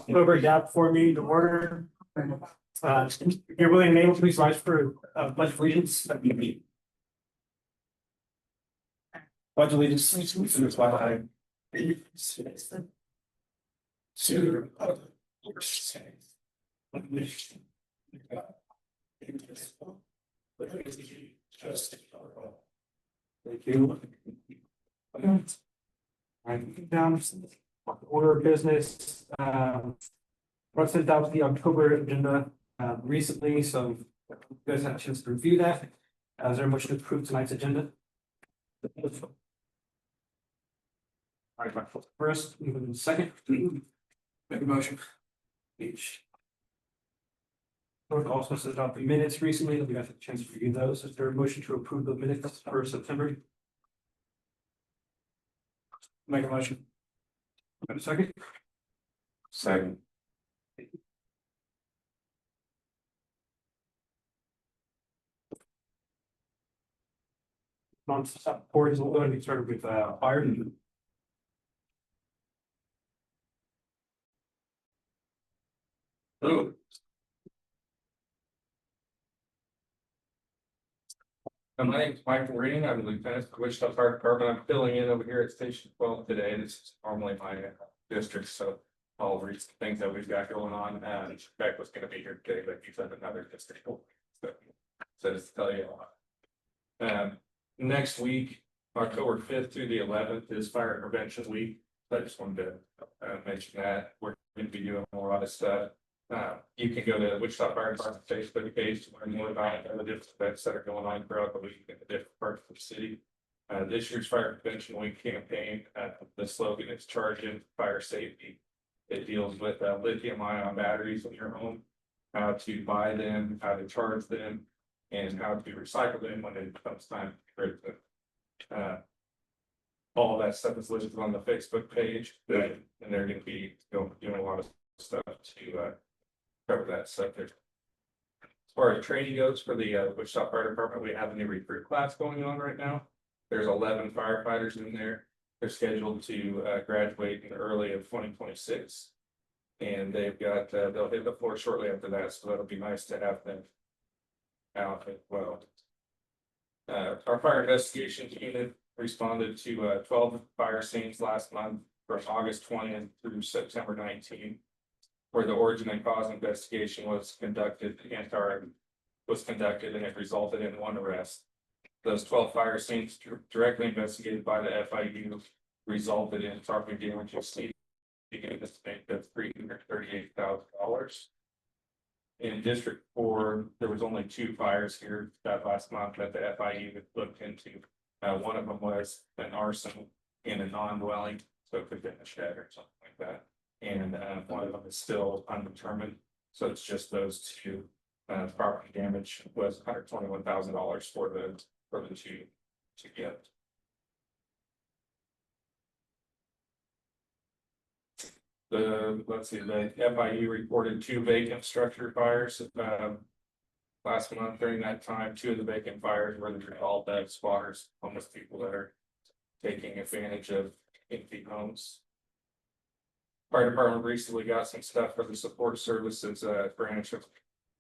October gap for me to order. You're willing to name, please rise for pledge of allegiance. Pledge allegiance to the flag. To the republic which stands one nation, under God, indivisible, with liberty, justice for all. Thank you. I'm down order of business. I sent out the October agenda recently, so you guys had a chance to review that. Is there a motion to approve tonight's agenda? All right, first, second. Make a motion. Each. Clerk also sent out the minutes recently. We got a chance to review those. Is there a motion to approve the minutes for September? Make a motion. Got a second? Second. Non-stop boards, we'll go ahead and get started with fire. Oh. My name is Michael Reading. I'm the lieutenant for Wichita Fire Department. I'm filling in over here at Station 12 today. This is normally my district, so all the recent things that we've got going on. Beck was going to be here today, but he's at another district. So just to tell you a lot. Next week, October 5th through the 11th is Fire Prevention Week. So I just wanted to mention that we're going to be doing a lot of stuff. You can go to Wichita Fire Department Facebook page to learn more about the different events that are going on throughout the week in the different parts of the city. This year's Fire Prevention Week campaign, the slogan is Charging Fire Safety. It deals with lithium-ion batteries in your home, how to buy them, how to charge them, and how to recycle them when it comes time to get rid of them. All that stuff is listed on the Facebook page, and they're going to be doing a lot of stuff to cover that subject. As far as training goes for the Wichita Fire Department, we have a new recruit class going on right now. There's 11 firefighters in there. They're scheduled to graduate in early of 2026, and they've got they'll hit the floor shortly after that. So that'll be nice to have them out as well. Our fire investigations unit responded to 12 fire scenes last month from August 20th through September 19th. Where the origin and cause investigation was conducted, and it resulted in 1 arrest. Those 12 fire scenes directly investigated by the FIU resulted in property damage exceeding an estimate of $338,000. In District 4, there was only 2 fires here that last month that the FIU looked into. One of them was an arson in a non-dwelling, so it could have been a shed or something like that. And one of them is still undetermined, so it's just those 2. Property damage was $121,000 for the 2 to get. Let's see, the FIU reported 2 vacant structure fires last month. During that time, 2 of the vacant fires were the all bed squatters, homeless people that are taking advantage of empty homes. Fire department recently got some stuff for the support services branch of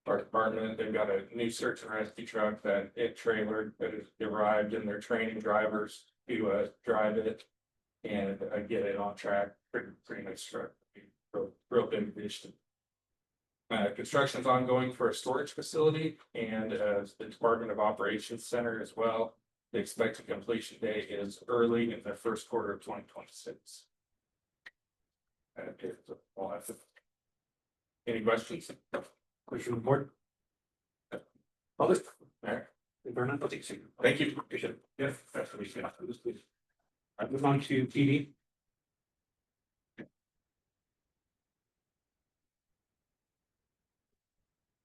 our department. They've got a new search and rescue truck that trailer that has arrived, and they're training drivers to drive it and get it on track. Pretty nice truck, real big addition. Construction's ongoing for a storage facility and the Department of Operations Center as well. The expected completion date is early in the first quarter of 2026. Any questions? Question on the board. Others? Thank you. Appreciate it. Yeah, that's what we should have for this, please. All right, move on to PD.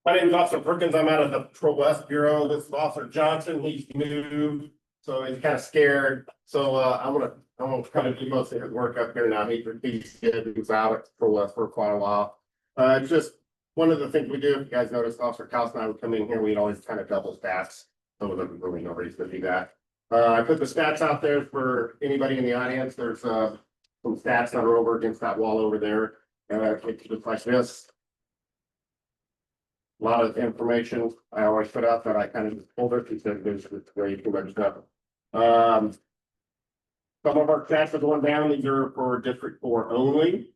My name is Officer Perkins. I'm out of the Patrol West Bureau. This is Officer Johnson. He's moved, so he's kind of scared. So I'm gonna kind of do most of his work up here now. He's good. He was out at Patrol West for quite a while. Just one of the things we do, if you guys noticed, Officer Kaus and I would come in here, we'd always kind of double stats. Some of them really no reason to do that. I put the stats out there for anybody in the audience. There's some stats that are over against that wall over there. It looks like this. A lot of information I always put out that I kind of just pulled it because there's way too much stuff. Some of our checks are going down, these are for District 4 only.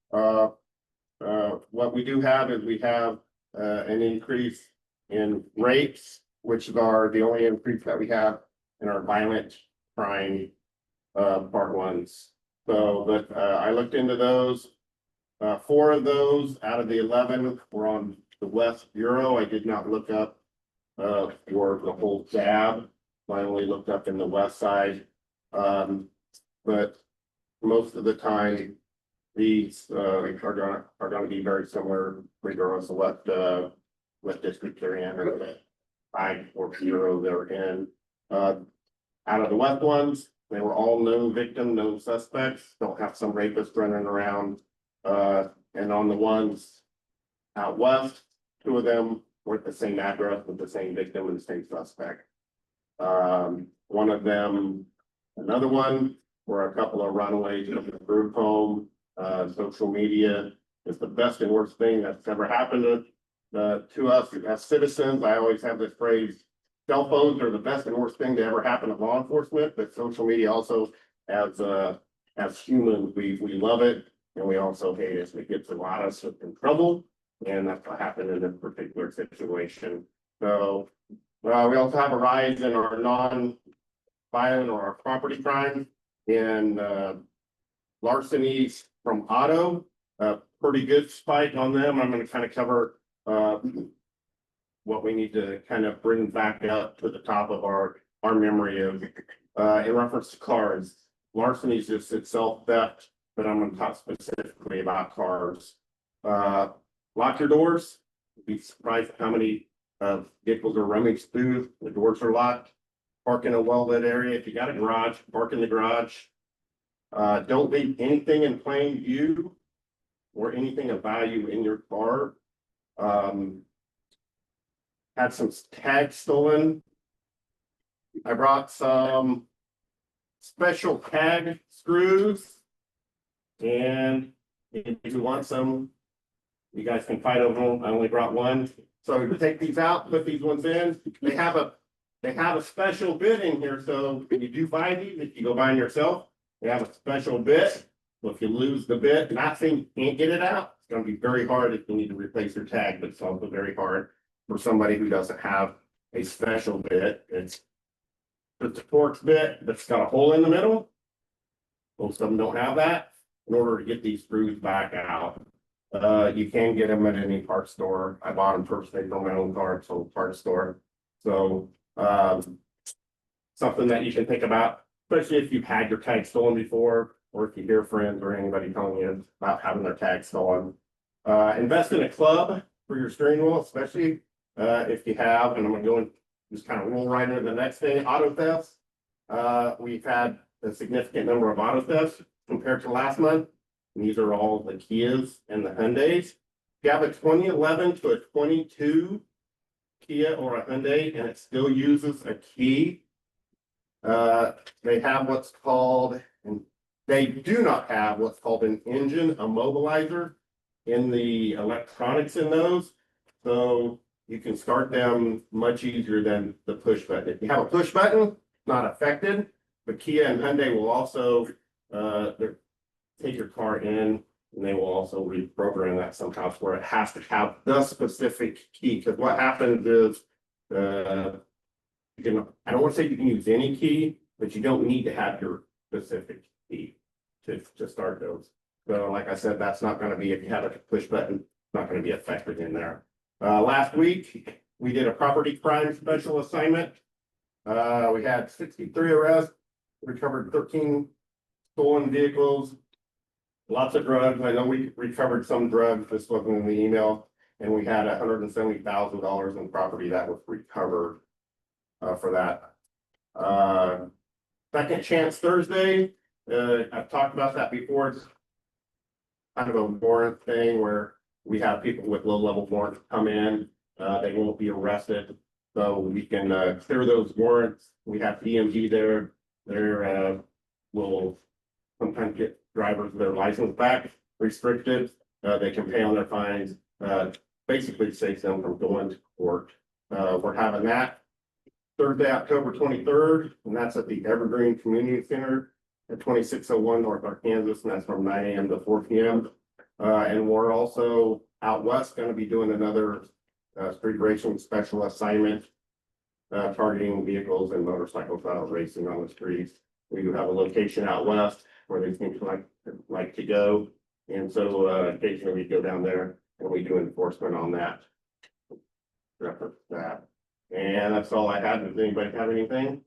What we do have is we have an increase in rates, which are the only increase that we have in our violent crime part ones. So, but I looked into those. 4 of those out of the 11 were on the West Bureau. I did not look up for the whole tab. I only looked up in the west side. But most of the time, these are gonna be very similar regardless of what district they're in or the 5 or 0 they're in. Out of the west ones, they were all known victim, known suspects. Don't have some rapists running around. And on the ones out west, 2 of them were at the same address with the same victim and the same suspect. One of them, another one, were a couple of runaways in a group home. Social media is the best and worst thing that's ever happened to us as citizens. I always have this phrase, cell phones are the best and worst thing to ever happen to law enforcement, but social media also, as humans, we love it. And we also hate it. It gets a lot of us in trouble. And that's what happened in this particular situation. So we also have a rise in our non-violent or our property crime and larcenies from auto. Pretty good spike on them. I'm going to kind of cover what we need to kind of bring back up to the top of our memory of in reference to cars. Larcenies just itself theft, but I'm going to talk specifically about cars. Lock your doors. You'd be surprised how many vehicles are rummaged through. The doors are locked. Park in a well-lit area. If you got a garage, park in the garage. Don't leave anything in plain view or anything of value in your car. Had some tags stolen. I brought some special tag screws. And if you want some, you guys can fight over them. I only brought one. So you take these out, put these ones in. They have a special bit in here. So when you do buy these, if you go buy them yourself, they have a special bit. So if you lose the bit, not saying you can't get it out. It's going to be very hard if you need to replace your tag, but it's also very hard for somebody who doesn't have a special bit. It's a Torx bit that's got a hole in the middle. Most of them don't have that. In order to get these screws back out, you can get them at any parts store. I bought them personally from my own car, so parts store. So something that you can think about, especially if you've had your tag stolen before, or if you hear friends or anybody telling you about having their tag stolen. Invest in a club for your steering wheel, especially if you have, and I'm going to go and just kind of roll right into the next thing, auto thefts. We've had a significant number of auto thefts compared to last month. And these are all the Kias and the Hyundais. If you have a 2011 to a 22 Kia or a Hyundai and it still uses a key, they have what's called, and they do not have what's called an engine immobilizer in the electronics in those. So you can start them much easier than the push button. If you have a push button, not affected, but Kia and Hyundai will also take your car in, and they will also reprogram that somehow where it has to have the specific key. Because what happens is, you can, I don't want to say you can use any key, but you don't need to have your specific key to start those. So like I said, that's not going to be, if you have a push button, it's not going to be affected in there. Last week, we did a property crime special assignment. We had 63 arrests, recovered 13 stolen vehicles, lots of drugs. I know we recovered some drugs. This wasn't in the email. And we had $170,000 in property that was recovered for that. Second Chance Thursday. I've talked about that before. It's kind of a warrant thing where we have people with low-level warrants come in. They won't be arrested. So we can clear those warrants. We have DMV there. They're will sometimes get drivers their license back restricted. They can pay on their fines, basically saves them from going to court. We're having that Thursday, October 23rd, and that's at the Evergreen Community Center at 2601 North Arkansas, and that's from 9 a.m. to 4 p.m. And we're also out west going to be doing another street racing special assignment, targeting vehicles and motorcycles out racing on the streets. We do have a location out west where they seem to like to go, and so occasionally we go down there and we do enforcement on that. Reference that. And that's all I had. Does anybody have anything?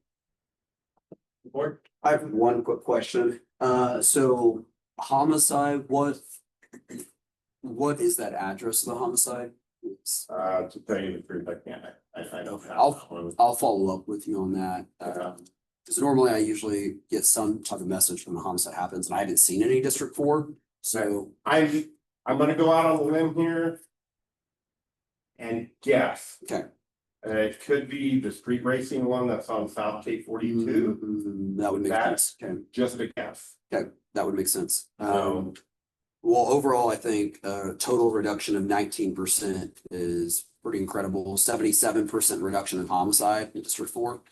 Board? I have one quick question. So homicide, what is that address of the homicide? To tell you the truth, I can't. I don't have. I'll follow up with you on that. Because normally I usually get some type of message when the homicide happens and I haven't seen any District 4. So I'm gonna go out on the limb here. And guess. Okay. It could be the street racing one that's on South K 42, that would make That- sense. Okay, just a guess. that would make sense. So, Well, overall, I think total reduction of 19% is pretty incredible. 77% reduction in homicide in District 4.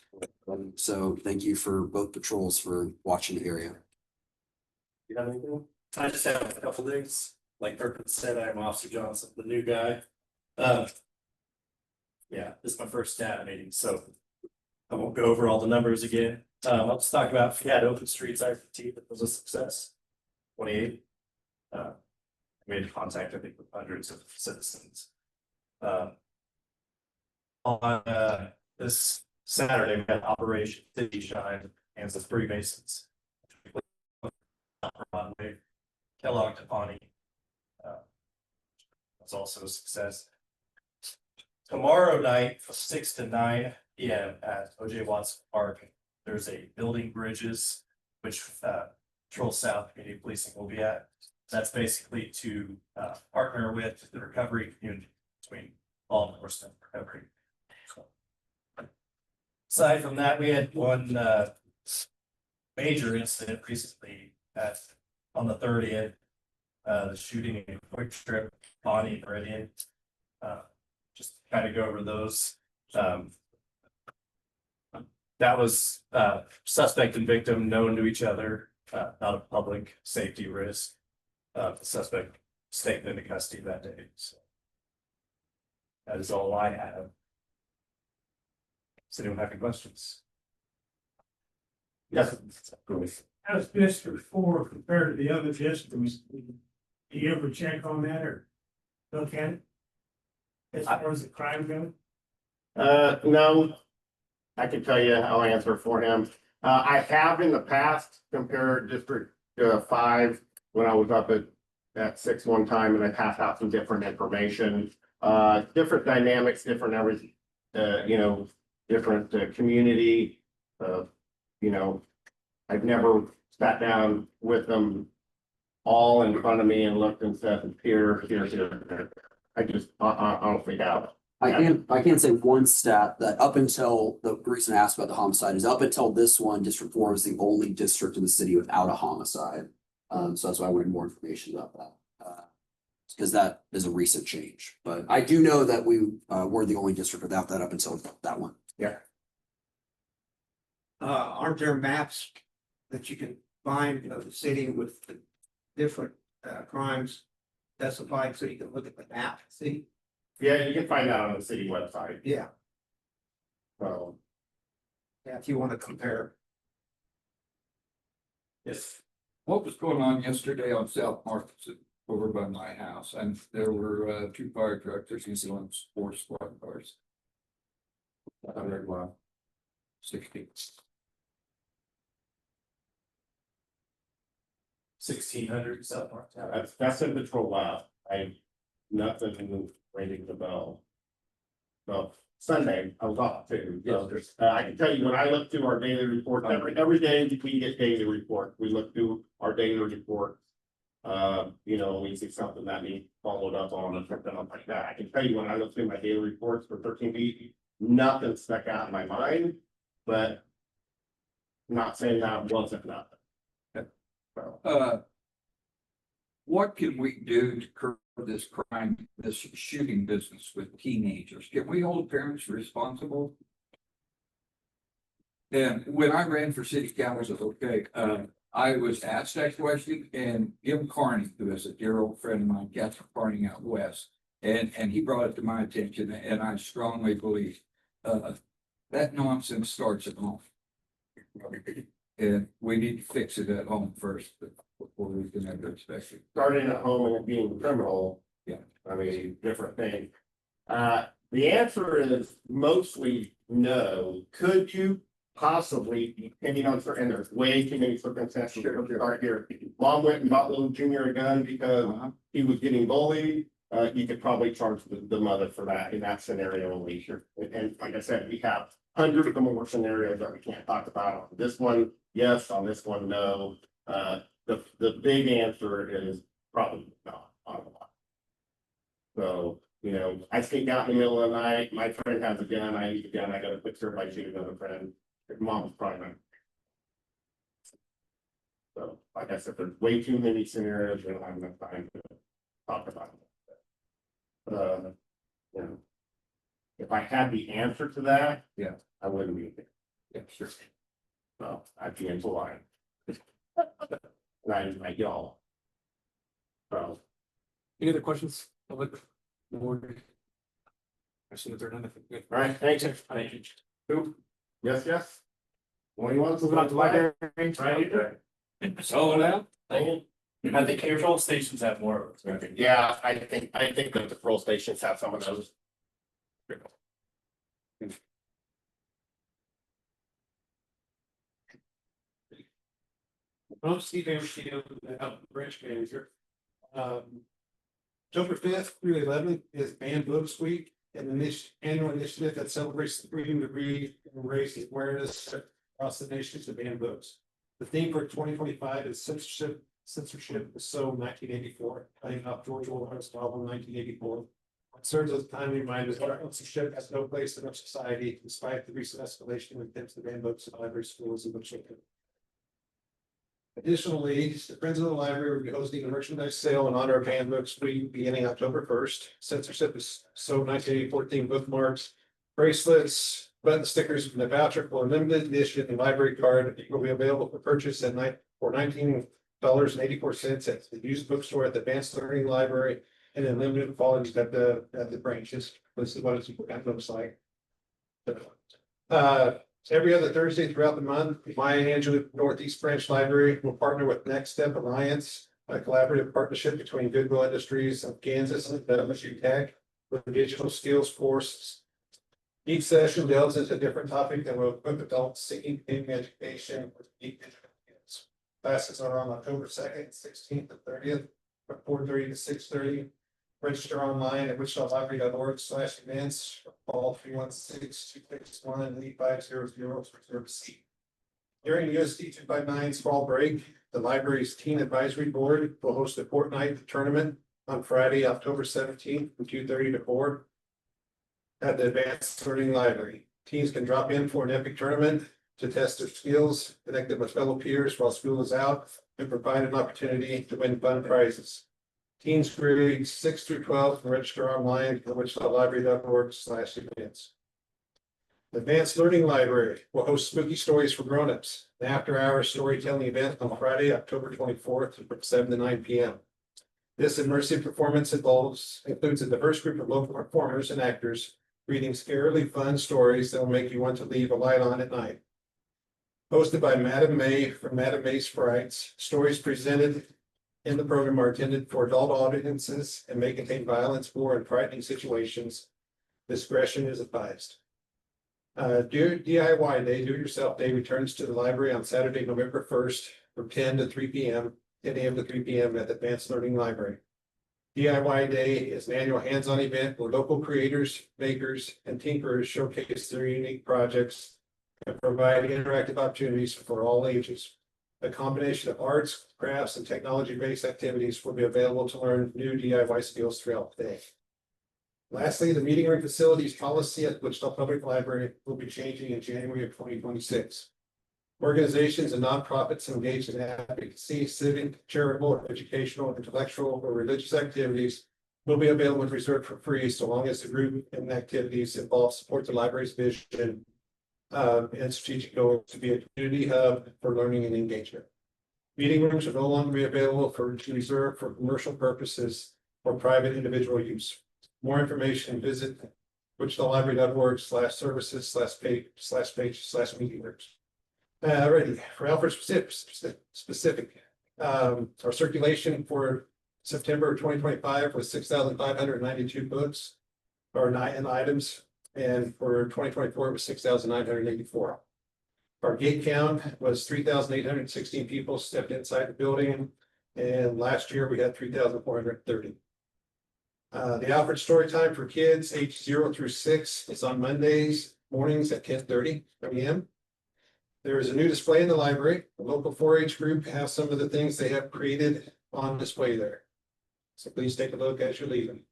So thank you for both patrols for watching the area. you have anything? I just have a couple things. Like Perkins said, I'm Officer Johnson, the new guy. Yeah, this is my first staff meeting, so I won't go over all the numbers again. I'll just talk about if we had open streets IFT, that was a success. 28. I made contact, I think, with hundreds of citizens. On this Saturday, we had Operation City Shine, and the Freemasons. Broadway, Kellogg to Pawnee. That's also a success. Tomorrow night from 6 to 9 p.m. at OJ Watson Park, there's a building bridges, which Patrol South Community Policing will be at. That's basically to partner with the recovery community between law enforcement and recovery. Aside from that, we had one major incident recently on the 30th. The shooting in Quick Trip, Bonnie Meridian. Just kind of go over those. That was suspect and victim known to each other, not a public safety risk. The suspect stayed into custody that day. So that is all I have. Does anyone have any questions? Yes. How's District 4 compared to the other districts? Do you ever check on that or look at it? As far as the crime goes? No. I can tell you, I'll answer for him. I have in the past compared District 5 when I was up at 6 one time, and I passed out some different information. Different dynamics, different everything, different community. I've never sat down with them all in front of me and looked and said, here. I don't think out. I can say one stat that up until the reason I asked about the homicide is up until this one, District 4 is the only district in the city without a homicide. So that's why I wanted more information about that. Because that is a recent change, but I do know that we were the only district without that up until that one. Aren't there maps that you can find of the city with the different crimes specified, so you can look at the map, see? Yeah, you can find out on the city website. Yeah, So, if you want to compare. Yes. What was going on yesterday on South Market over by my house? And there were 2 fire trucks, there's usually 4 squad cars. 60. 1600 South Park. that's in patrol lab. Nothing ringing the bell. So Sunday, I was off too. So, I can tell you, when I look through our daily report, every day we get daily report, we look through our daily report. We see something that needs followed up on or something like that. I can tell you, when I look through my daily reports for 13 weeks, nothing stuck out in my mind, but not saying that wasn't nothing. So, what can we do to curb this crime, this shooting business with teenagers? Can we hold parents responsible? And when I ran for city council, okay, I was asked that question, and Jim Carney, who is a dear old friend of mine, Catherine Carney out west, and he brought it to my attention, and I strongly believe, that nonsense starts at home. And we need to fix it at home first before we can ever expect it. Starting at home and it being criminal. Yeah. I mean, different thing. The answer is mostly no. Could you possibly, depending on certain, there's way too many circumstances are here. Mom went and bought little junior a gun because he was getting bullied. You could probably charge the mother for that in that scenario only. Sure. And like I said, we have hundreds of more scenarios that we can't talk about. This one, yes, on this one, no. The big answer is probably not on a lot. So, you know, I sneak out in the middle of the night, my friend has a gun, I need a gun, I gotta fix her by shooting another friend. Mom's probably not. So, like I said, there's way too many scenarios, we don't have enough time to talk about it. You know, if I had the answer to that. Yeah. I wouldn't be here. Yeah, sure. So I'd be into line. And I invite y'all. So, Any other questions? Public? Board? I assume that they're none. Good. all right, thank you. Thank you. Who? Yes, yes. What do you want? Moving on to library. Right. So now, Hang I think control stations have more. in. Yeah, I think that the patrol stations have some of those. I'm Steve Amsterdam, the branch manager. October 5th through 11th is Banned Books Week, an annual initiative that celebrates the freedom to read and raises awareness across the nation to banned books. The theme for 2025 is censorship is so 1984, playing up George Orwell's novel 1984. It serves as a timely reminder that censorship has no place in our society, despite the recent escalation when it comes to banned books in libraries, schools, and bookstores. Additionally, the Friends of the Library will be hosting a merchandise sale in honor of Banned Books Week beginning October 1st. Censorship is so 1984 themed bookmarks, bracelets, button stickers from the voucher for a limited edition library card will be available for purchase at for $19.84 at the used bookstore at the Advanced Learning Library and in limited quantities at the branches. This is what it looks like. Every other Thursday throughout the month, Maya Angelou Northeast Branch Library will partner with Next Step Alliance, a collaborative partnership between Goodwill Industries of Kansas and MSU Tech with the digital skills forces. Each session delves into a different topic that will equip adults seeking continuing education with unique digital skills. Classes are on October 2nd, 16th, and 30th, from 4:30 to 6:30. Register online at wichitalibrary.org/events, call 316-261-8500 for service seat. During USD 259's fall break, the library's teen advisory board will host a fortnight tournament on Friday, October 17th from 2:30 to 4 at the Advanced Learning Library. Teens can drop in for an epic tournament to test their skills, connect with fellow peers while school is out, and provide an opportunity to win fun prizes. Teens grades 6 through 12 can register online at wichitalibrary.org/events. The Advanced Learning Library will host spooky stories for grown-ups, an after-hours storytelling event on Friday, October 24th from 7 to 9 p.m. This immersive performance includes a diverse group of local performers and actors reading scarily fun stories that will make you want to leave a light on at night. Hosted by Madam May from Madam May's Frights, stories presented in the program are intended for adult audiences and may contain violence, gore, and frightening situations. Discretion is advised. DIY Day, Do-It-Yourself Day returns to the library on Saturday, November 1st from 10 to 3 p.m., 10 a.m. to 3 p.m. at the Advanced Learning Library. DIY Day is an annual hands-on event where local creators, makers, and tinkerers showcase their unique projects and provide interactive opportunities for all ages. A combination of arts, crafts, and technology-based activities will be available to learn new DIY skills throughout the day. Lastly, the meeting room facilities policy at Wichita Public Library will be changing in January of 2026. Organizations and nonprofits engaged in advocacy, civic, charitable, educational, intellectual, or religious activities will be available and reserved for free so long as the group and activities involved support the library's vision and strategic goal to be a community hub for learning and engagement. Meeting rooms will no longer be available to reserve for commercial purposes or private individual use. More information, visit wichitalibrary.org/services/page/meeting rooms. Ready for Alfred specific. Our circulation for September 2025 was 6,592 books or items, and for 2024 it was 6,984. Our gate count was 3,816 people stepped inside the building, and last year we had 3,430. The Alfred story time for kids age 0 through 6 is on Mondays mornings at 10:30 p.m. There is a new display in the library. The local 4-H group has some of the things they have created on display there. So please take a look as you're leaving.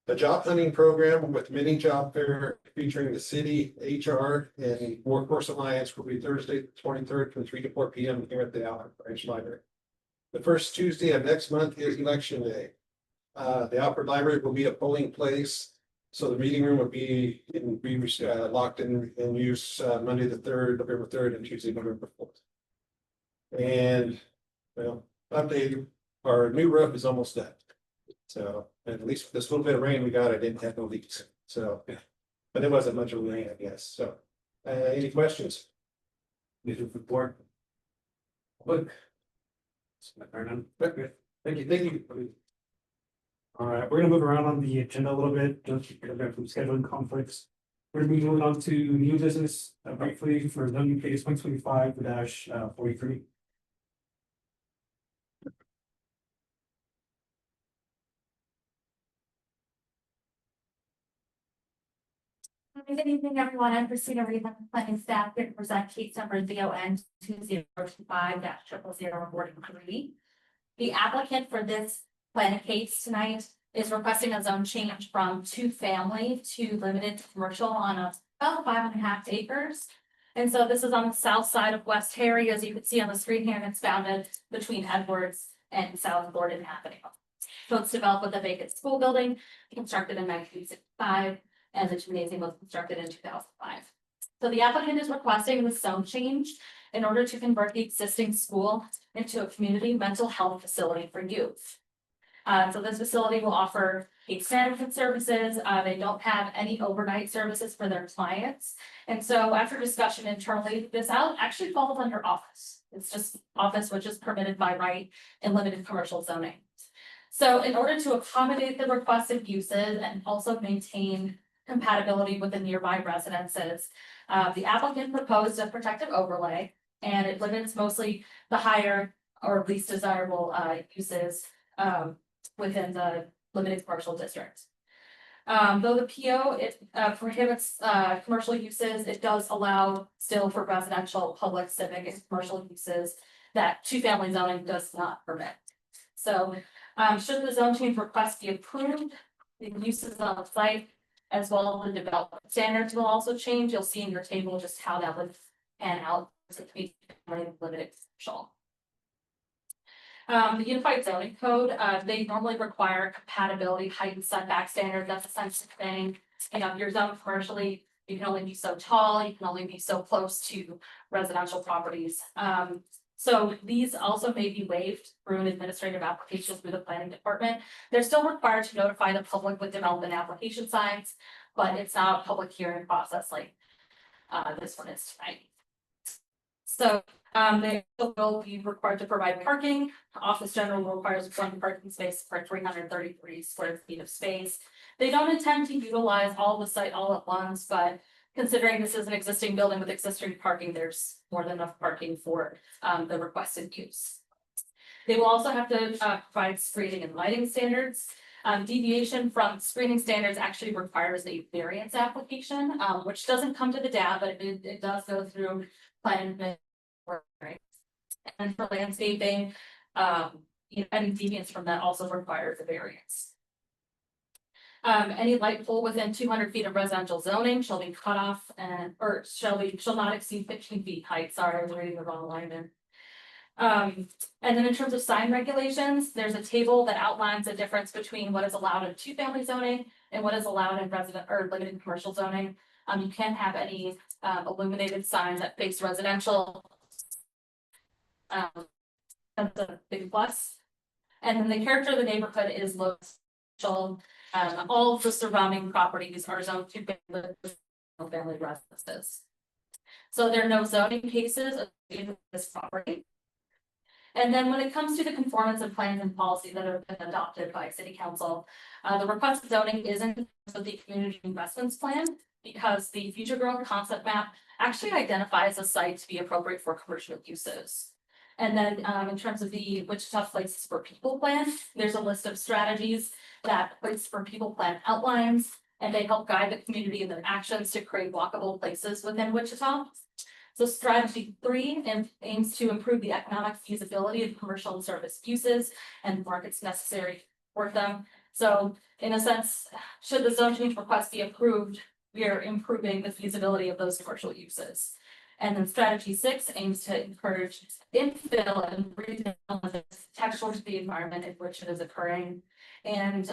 The job hunting program with mini job fair featuring the city, HR, and Workforce Alliance will be Thursday, 23rd from 3 to 4 p.m. here at the Alfred Branch Library. The first Tuesday of next month is election day. The Alfred Library will be a polling place. So the meeting room will be locked in use Monday the 3rd, November 3rd, and Tuesday, November 4th. And well, update, our new roof is almost done. So at least with this little bit of rain we got, I didn't have no leaks. So, but it wasn't much of rain, I guess. So, any questions? Report. Look. Thank you. All right, we're gonna move around on the agenda a little bit, just because we have some scheduling conflicts. We're gonna be moving on to new business briefly for zoning case 125-43. Good evening, everyone. I'm Christina Reed, planning staff here to present case number ZON 2025-0043. The applicant for this planning case tonight is requesting a zone change from 2-family to limited commercial on about 5.5 acres. And so this is on the south side of West Harry, as you can see on the screen here, and it's bounded between Edwards and South Gordon Avenue. So it's developed with a vacant school building constructed in 1965. And the gymnasium was constructed in 2005. So the applicant is requesting the zone change in order to convert the existing school into a community mental health facility for youth. So this facility will offer case management services. They don't have any overnight services for their clients. And so after discussion internally, this actually falls under office. It's just office, which is permitted by right in limited commercial zoning. So in order to accommodate the requested uses and also maintain compatibility with the nearby residences, the applicant proposed a protective overlay, and it limits mostly the higher or least desirable uses within the limited commercial district. Though the PO prohibits commercial uses, it does allow still for residential, public, civic, and commercial uses that 2-family zoning does not permit. So should the zone change request be approved, the uses on the site as well as the development standards will also change. You'll see in your table just how that would pan out to be limited commercial. The Unified Zoning Code, they normally require compatibility, height and setback standards. That's a sensitive thing. You know, if you're zoned commercially, you can only be so tall, you can only be so close to residential properties. So these also may be waived through an administrative application through the planning department. They're still required to notify the public with development application signs, but it's not a public hearing process like this one is tonight. So they will be required to provide parking. Office General requires 1 parking space per 333 square feet of space. They don't intend to utilize all the site all at once, but considering this is an existing building with existing parking, there's more than enough parking for the requested use. They will also have to provide screening and lighting standards. Deviation from screening standards actually requires a variance application, which doesn't come to the DAB, but it does go through planning. And for landscaping, any deviance from that also requires a variance. Any light pole within 200 feet of residential zoning shall be cut off or shall not exceed 15 feet height. Sorry, I was reading the wrong line there. And then in terms of sign regulations, there's a table that outlines the difference between what is allowed in two-family zoning and what is allowed in resident or limited commercial zoning. You can't have any illuminated signs that face residential. That's a big plus. And then the character of the neighborhood is low. All of the surrounding properties are zoned to family residences. So there are no zoning cases associated with this property. And then when it comes to the conformance of plans and policies that have been adopted by City Council, the requested zoning isn't with the community investments plan because the future growth concept map actually identifies a site to be appropriate for commercial uses. And then in terms of the Wichita Places for People plan, there's a list of strategies that Places for People plan outlines, and they help guide the community in their actions to create walkable places within Wichita. So strategy 3 aims to improve the economic feasibility of commercial and service uses and markets necessary for them. So in a sense, should the zone change request be approved, we are improving the feasibility of those commercial uses. And then strategy 6 aims to encourage infill and redevelopment textual to the environment in which it is occurring. And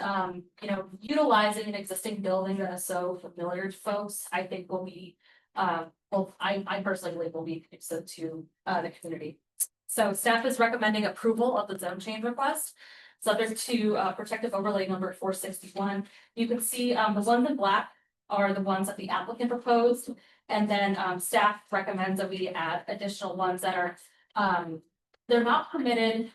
utilizing an existing building that is so familiar to folks, I think will be I personally believe will be conducive to the community. So staff is recommending approval of the zone change request, subject to protective overlay number 461. You can see the ones in black are the ones that the applicant proposed, and then staff recommends that we add additional ones that are they're not permitted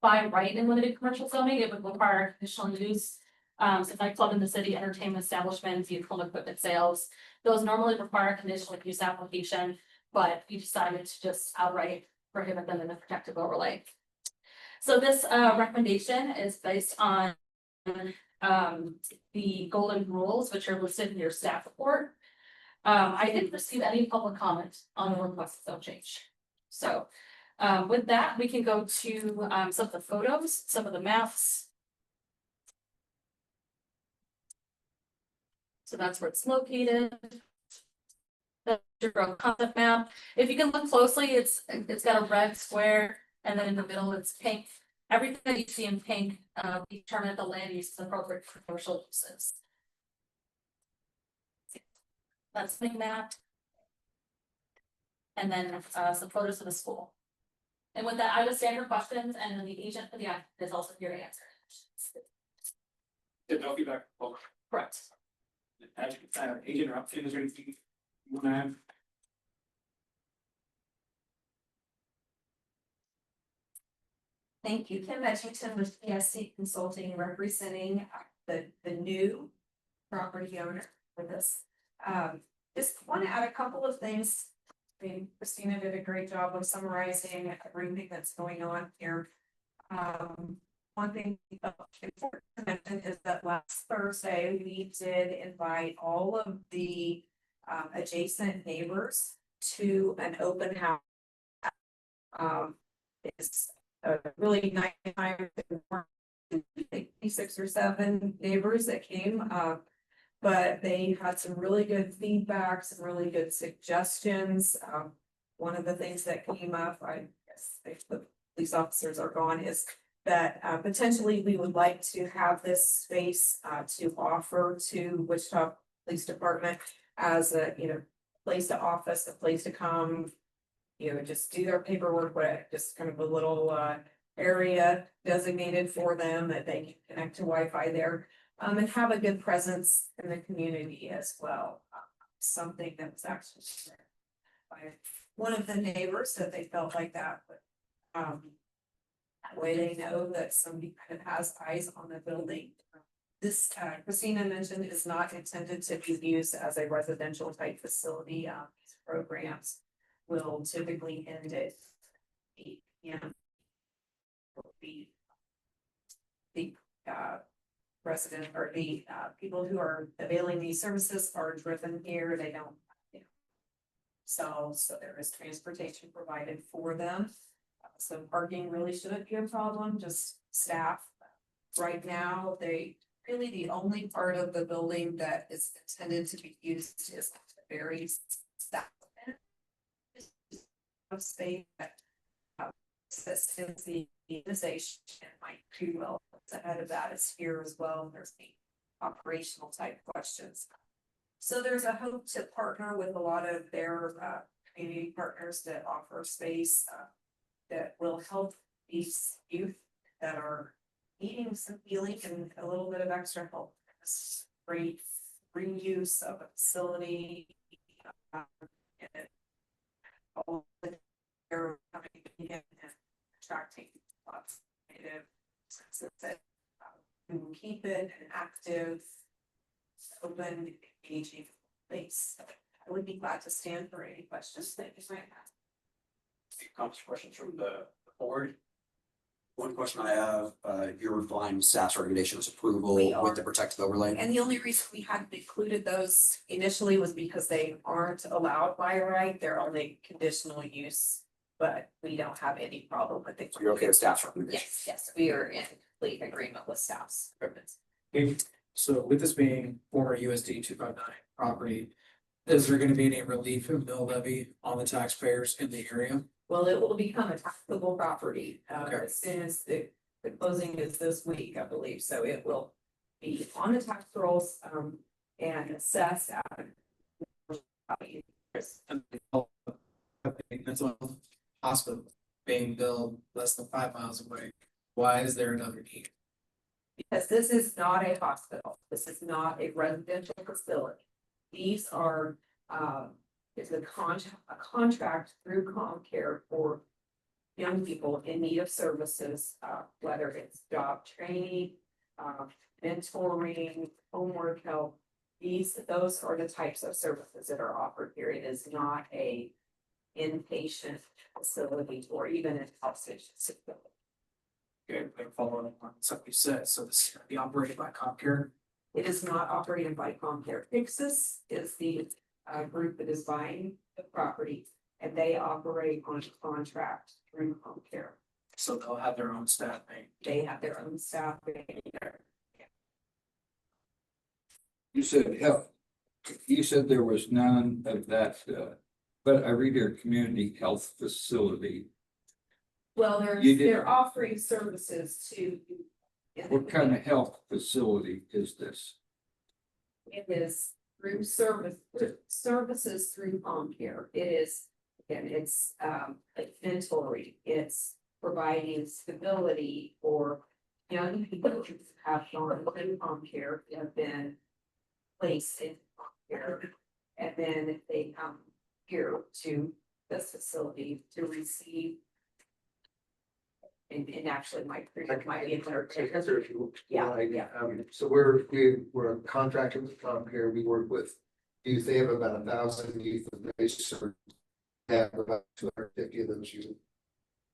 by right in limited commercial zoning. It would require conditional use. So nightclub in the city, entertainment establishments, vehicle and equipment sales, those normally require a conditional use application, but we decided to just outright prohibit them in the protective overlay. So this recommendation is based on the golden rules, which are listed in your staff report. I didn't receive any public comment on the request zone change. So with that, we can go to some of the photos, some of the maps. So that's where it's located. The growth concept map. If you can look closely, it's got a red square, and then in the middle it's pink. Everything that you see in pink, we determine the land use is appropriate for commercial uses. That's the map. And then some photos of the school. And with that, I will stand for questions, and then the agent for the act is also here to answer. No feedback. Correct. Agent or update, is there anything you want to add? Thank you. Kim Edgington with PSC Consulting, representing the new property owner for this. Just want to add a couple of things. I mean, Christina did a great job of summarizing everything that's going on here. One thing important to mention is that last Thursday, we did invite all of the adjacent neighbors to an open house. It's a really nice time. 6 or 7 neighbors that came, but they had some really good feedback, some really good suggestions. One of the things that came up, I guess if the police officers are gone, is that potentially we would like to have this space to offer to Wichita Police Department as a place to office, a place to come, just do their paperwork, but just kind of a little area designated for them that they can connect to Wi-Fi there, and have a good presence in the community as well. Something that was actually shared by one of the neighbors that they felt like that, but that way they know that somebody kind of has eyes on the building. This Christina mentioned is not intended to be used as a residential type facility. These programs will typically end at 8 p.m. The resident or the people who are availing these services are driven here. They don't so there is transportation provided for them. So parking really shouldn't be a problem, just staff. Right now, they Really, the only part of the building that is intended to be used is the very south end of space that is the organization, might do well ahead of that is here as well. There's the operational type questions. So there's a hope to partner with a lot of their community partners that offer space that will help these youth that are needing some healing and a little bit of extra help. This great reuse of a facility. And all the they're coming in and attracting lots of native senses that we will keep it an active, open, engaging place. I would be glad to stand for any questions that you might have. Comments, questions from the board? One question I have, you're replying to staff's recommendations approval We are. with the protective overlay. And the only reason we hadn't included those initially was because they aren't allowed by right, they're only conditional use. But we don't have any problem with it. So you're okay with staff's recommendation? Yes, we are in complete agreement with staff's. Okay, so with this being former USD 259 property, is there gonna be any relief in mill levy on the taxpayers in the area? Well, it will become a taxable property, Okay. as soon as the closing is this week, I believe, so it will be on the tax rolls, and assessed at. Mental health hospital being built less than 5 miles away. Why is there another need? Because this is not a hospital, this is not a residential facility. These are, it's a contract through ComCare for young people in need of services, whether it's job training, mentoring, homework help. Those are the types of services that are offered here. It is not a inpatient facility or even an outpatient facility. Okay, like following on something you said, so this is gonna be operated by ComCare. It is not operated by ComCare. Pixis is the group that is buying the property, and they operate on a contract through ComCare. So they'll have their own staffing. They have their own staff. You said health, you said there was none of that, but I read your community health facility. Well, You did- they're offering services to. What kind of health facility is this? It is through services through ComCare. It is, again, it's like mentoring, it's providing stability for young people who have gone through ComCare, have been placed in ComCare. And then they come here to this facility to receive. And actually might be in there. Yeah. So we're contracted with ComCare, we work with youth, they have about 1,000 youth that they serve. Have about 250 of those youth.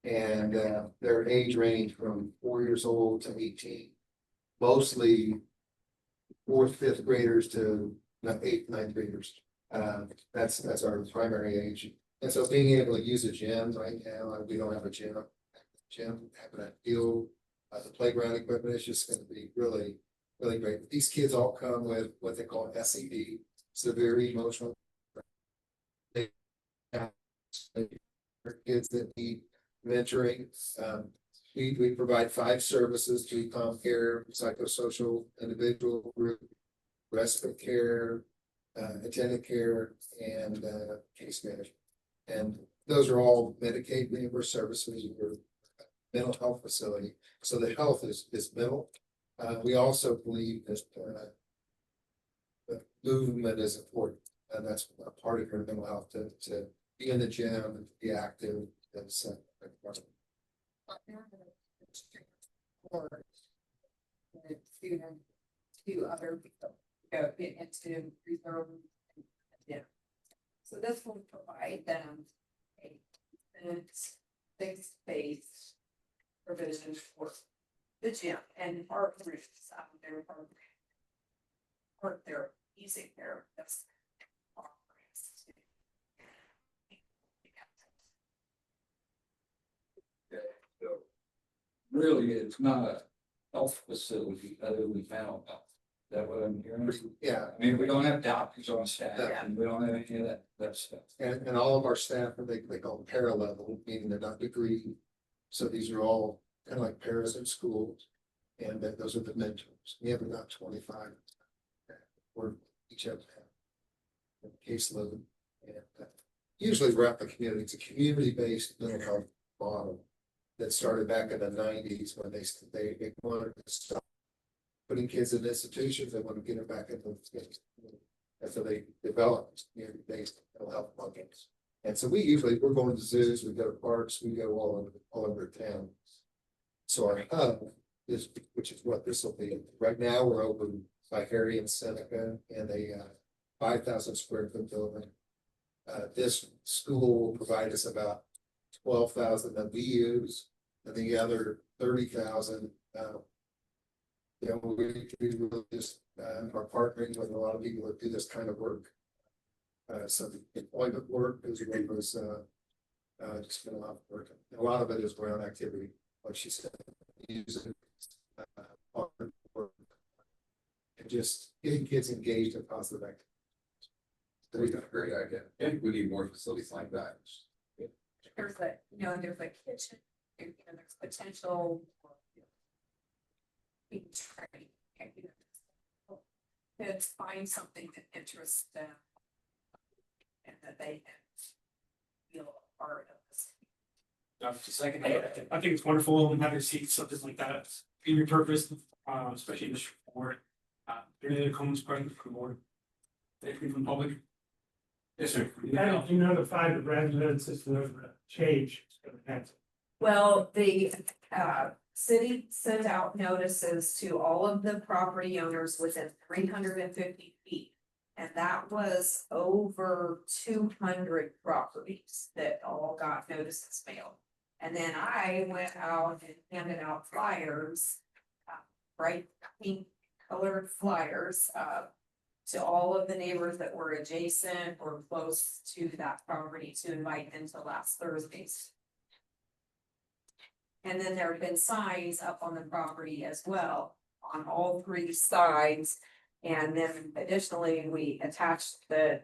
And their age range from 4 years old to 18. Mostly 4th, 5th graders to 8th, 9th graders. That's our primary age. And so being able to use a gym right now, we don't have a gym. Having that field, the playground equipment is just gonna be really, really great. These kids all come with what they call SED, severe emotional. They have kids that need mentoring. We provide 5 services through ComCare, psychosocial, individual group, respite care, attendant care, and case management. And those are all Medicaid reimbursed services. We're mental health facility, so the health is mental. We also believe that the movement is important, and that's a part of your mental health to be in the gym and be active. That's To other people, go into reserve. Yeah. So this will provide them a fixed space provision for the gym and our groups, their part their music therapists. Really, it's not health facility other than mental health. Is that what I'm hearing? Yeah, I mean, we don't have doctors on staff, Yeah. and we don't have any of that stuff. and all of our staff, they call them paralevel, meaning they're not degree. So these are all kind of like paras in schools. And then those are the mentors. We have about 25. Or each of them have a caseload. And usually we're out in the community. It's a community-based mental health model that started back in the 90s when they wanted to stop putting kids in institutions. They want to get them back into the. And so they developed community-based mental health programs. And so we're going to zoos, we go to parks, we go all over town. So our hub is, which is what this will be. Right now, we're open by Harry and Seneca and a 5,000 square foot building. This school will provide us about 12,000 that we use, and the other 30,000. We really just are partnering with a lot of people that do this kind of work. So the employment work is what was just been a lot of work. A lot of it is ground activity, like she said, using work and just getting kids engaged in positive activity. That's a great idea. Yeah, we need more facilities like that. There's there's a kitchen, there's potential. Being trained, to find something that interests them. And that they feel a part of this. Just second, I think it's wonderful having seen something like that in your purpose, especially in this report. Any other comments, questions from the board? Anything from the public? Yes, sir. How did you notify the residents of the change? Well, the city sent out notices to all of the property owners within 350 feet. And that was over 200 properties that all got notices mailed. And then I went out and handed out flyers, bright pink colored flyers, to all of the neighbors that were adjacent or close to that property to invite them to last Thursday's. And then there have been signs up on the property as well, on all three sides. And then additionally, we attached the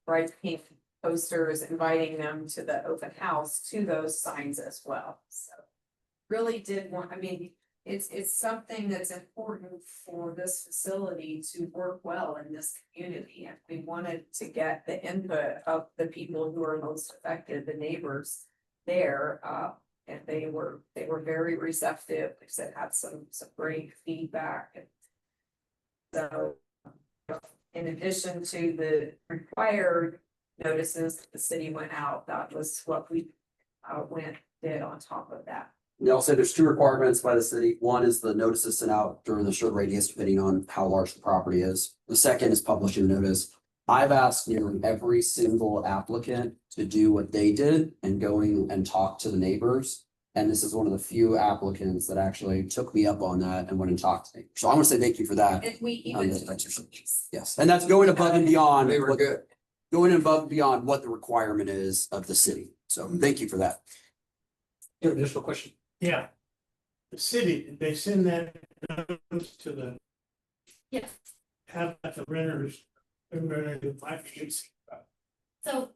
bright pink posters inviting them to the open house to those signs as well. So really did want, it's something that's important for this facility to work well in this community. And we wanted to get the input of the people who are most affected, the neighbors there. And they were very receptive. They said had some great feedback. And so in addition to the required notices the city went out, that was what we did on top of that. They also, there's two requirements by the city. One is the notices sent out during the short radius, depending on how large the property is. The second is publishing the notice. I've asked nearly every single applicant to do what they did and going and talk to the neighbors. And this is one of the few applicants that actually took me up on that and went and talked to me. So I want to say thank you for that. And we even. Yes, and that's going above and beyond. They were good. Going above and beyond what the requirement is of the city. So thank you for that. Your additional question? Yeah. The city, did they send that notice to the, Yes, how about the renters? so,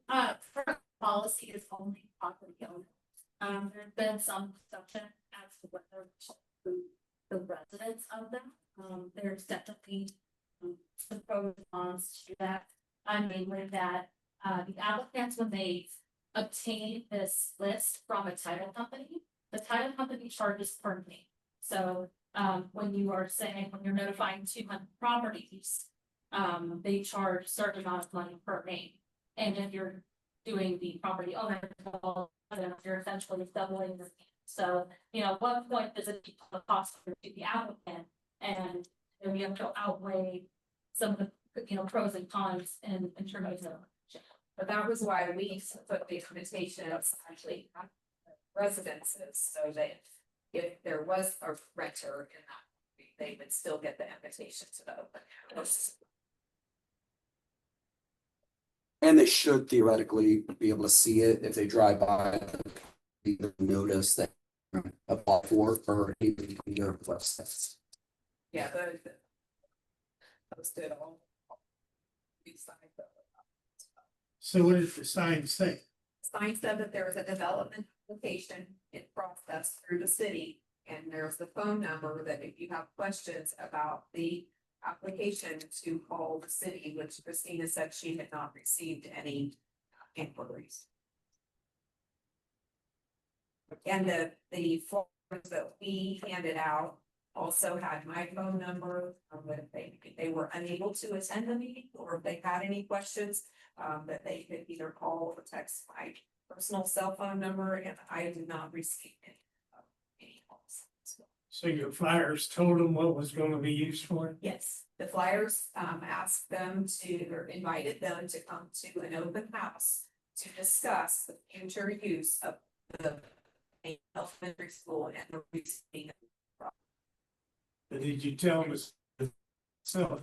current policy is only property owners. There's been some discussion as to whether the residents of them, there's definitely some pros and cons to that. Mainly that, the applicants, when they obtain this list from a title company, the title company charges per name. So, when you're notifying 200 properties, they charge a certain amount of money per name. And if you're doing the property owner, you're essentially doubling the fee. So, at what point does it become a cost to the applicant? And then we have to outweigh some of the, pros and cons in terms of. But that was why we put the invitation of actually residences, so that if there was a renter in that, they would still get the invitation to the open house. And they should theoretically be able to see it if they drive by, the notice that apply for or even your request. Yeah, posted all. These signs up. So what does the sign say? Sign said that there was a development application in process through the city. And there's the phone number that if you have questions about the application to call the city, which Christina said she had not received any inquiries. And the forms that we handed out also had my phone number, but they were unable to attend the meeting, or if they had any questions, that they could either call or text my personal cell phone number, and I did not receive any calls. So your flyers told them what was gonna be used for? Yes, the flyers asked them to, or invited them to come to an open house to discuss the future use of the elementary school and the reseating. But did you tell them? So,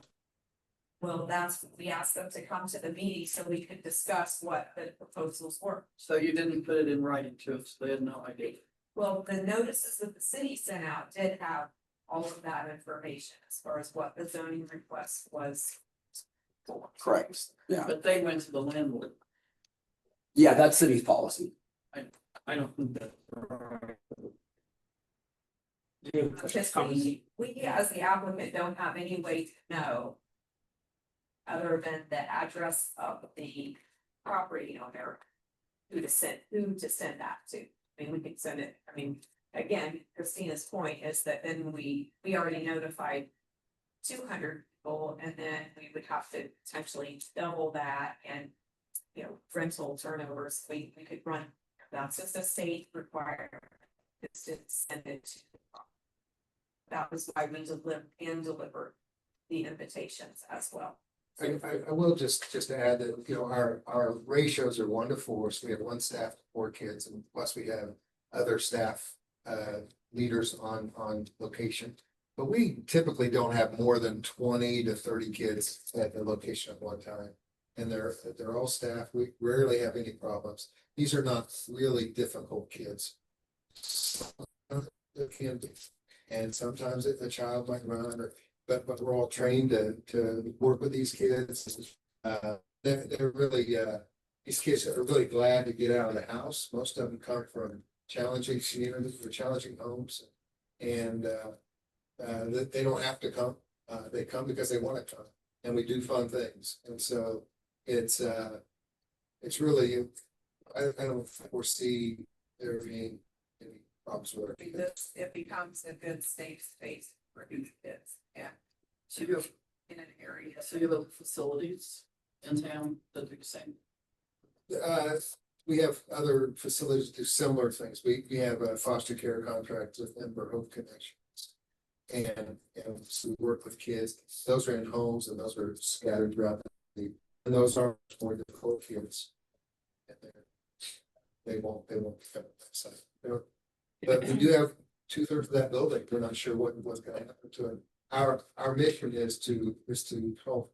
Well, that's, we asked them to come to the meeting so we could discuss what the proposals were. So you didn't put it in writing to us, they had no idea. Well, the notices that the city sent out did have all of that information as far as what the zoning request was. Correct, yeah, But they went to the landlord. yeah, that's city's policy. I don't think that's right. Because we as the applicant don't have any way to know. Other than the address of the property owner. Who to send that to. I mean, we can send it, I mean, again, Christina's point is that then we already notified 200 people, and then we would have to potentially double that and. You know, rental turnovers, we could run, that's just a state requirement. It's to send it to. That was why we delivered the invitations as well. I will just add that, you know, our ratios are 1 to 4, so we have 1 staff to 4 kids, and plus we have other staff leaders on location. But we typically don't have more than 20 to 30 kids at the location at one time. And they're all staff. We rarely have any problems. These are not really difficult kids. There can be, and sometimes a child might run, but we're all trained to work with these kids. They're really these kids are really glad to get out of the house. Most of them come from challenging communities or challenging homes, and they don't have to come. They come because they want to come, and we do fun things, and so. It's really, I don't foresee there being any problems with it. It becomes a good safe space for youth kids, yeah, So you have, in an area. so you have facilities in town that do the same. We have other facilities that do similar things. We have a foster care contract with Ember Hope Connections. And so we work with kids. Those are in homes and those are scattered throughout the. And those are more difficult kids. And they won't come on that side. But we do have 2/3 of that building. We're not sure what's gonna happen to it. Our mission is to help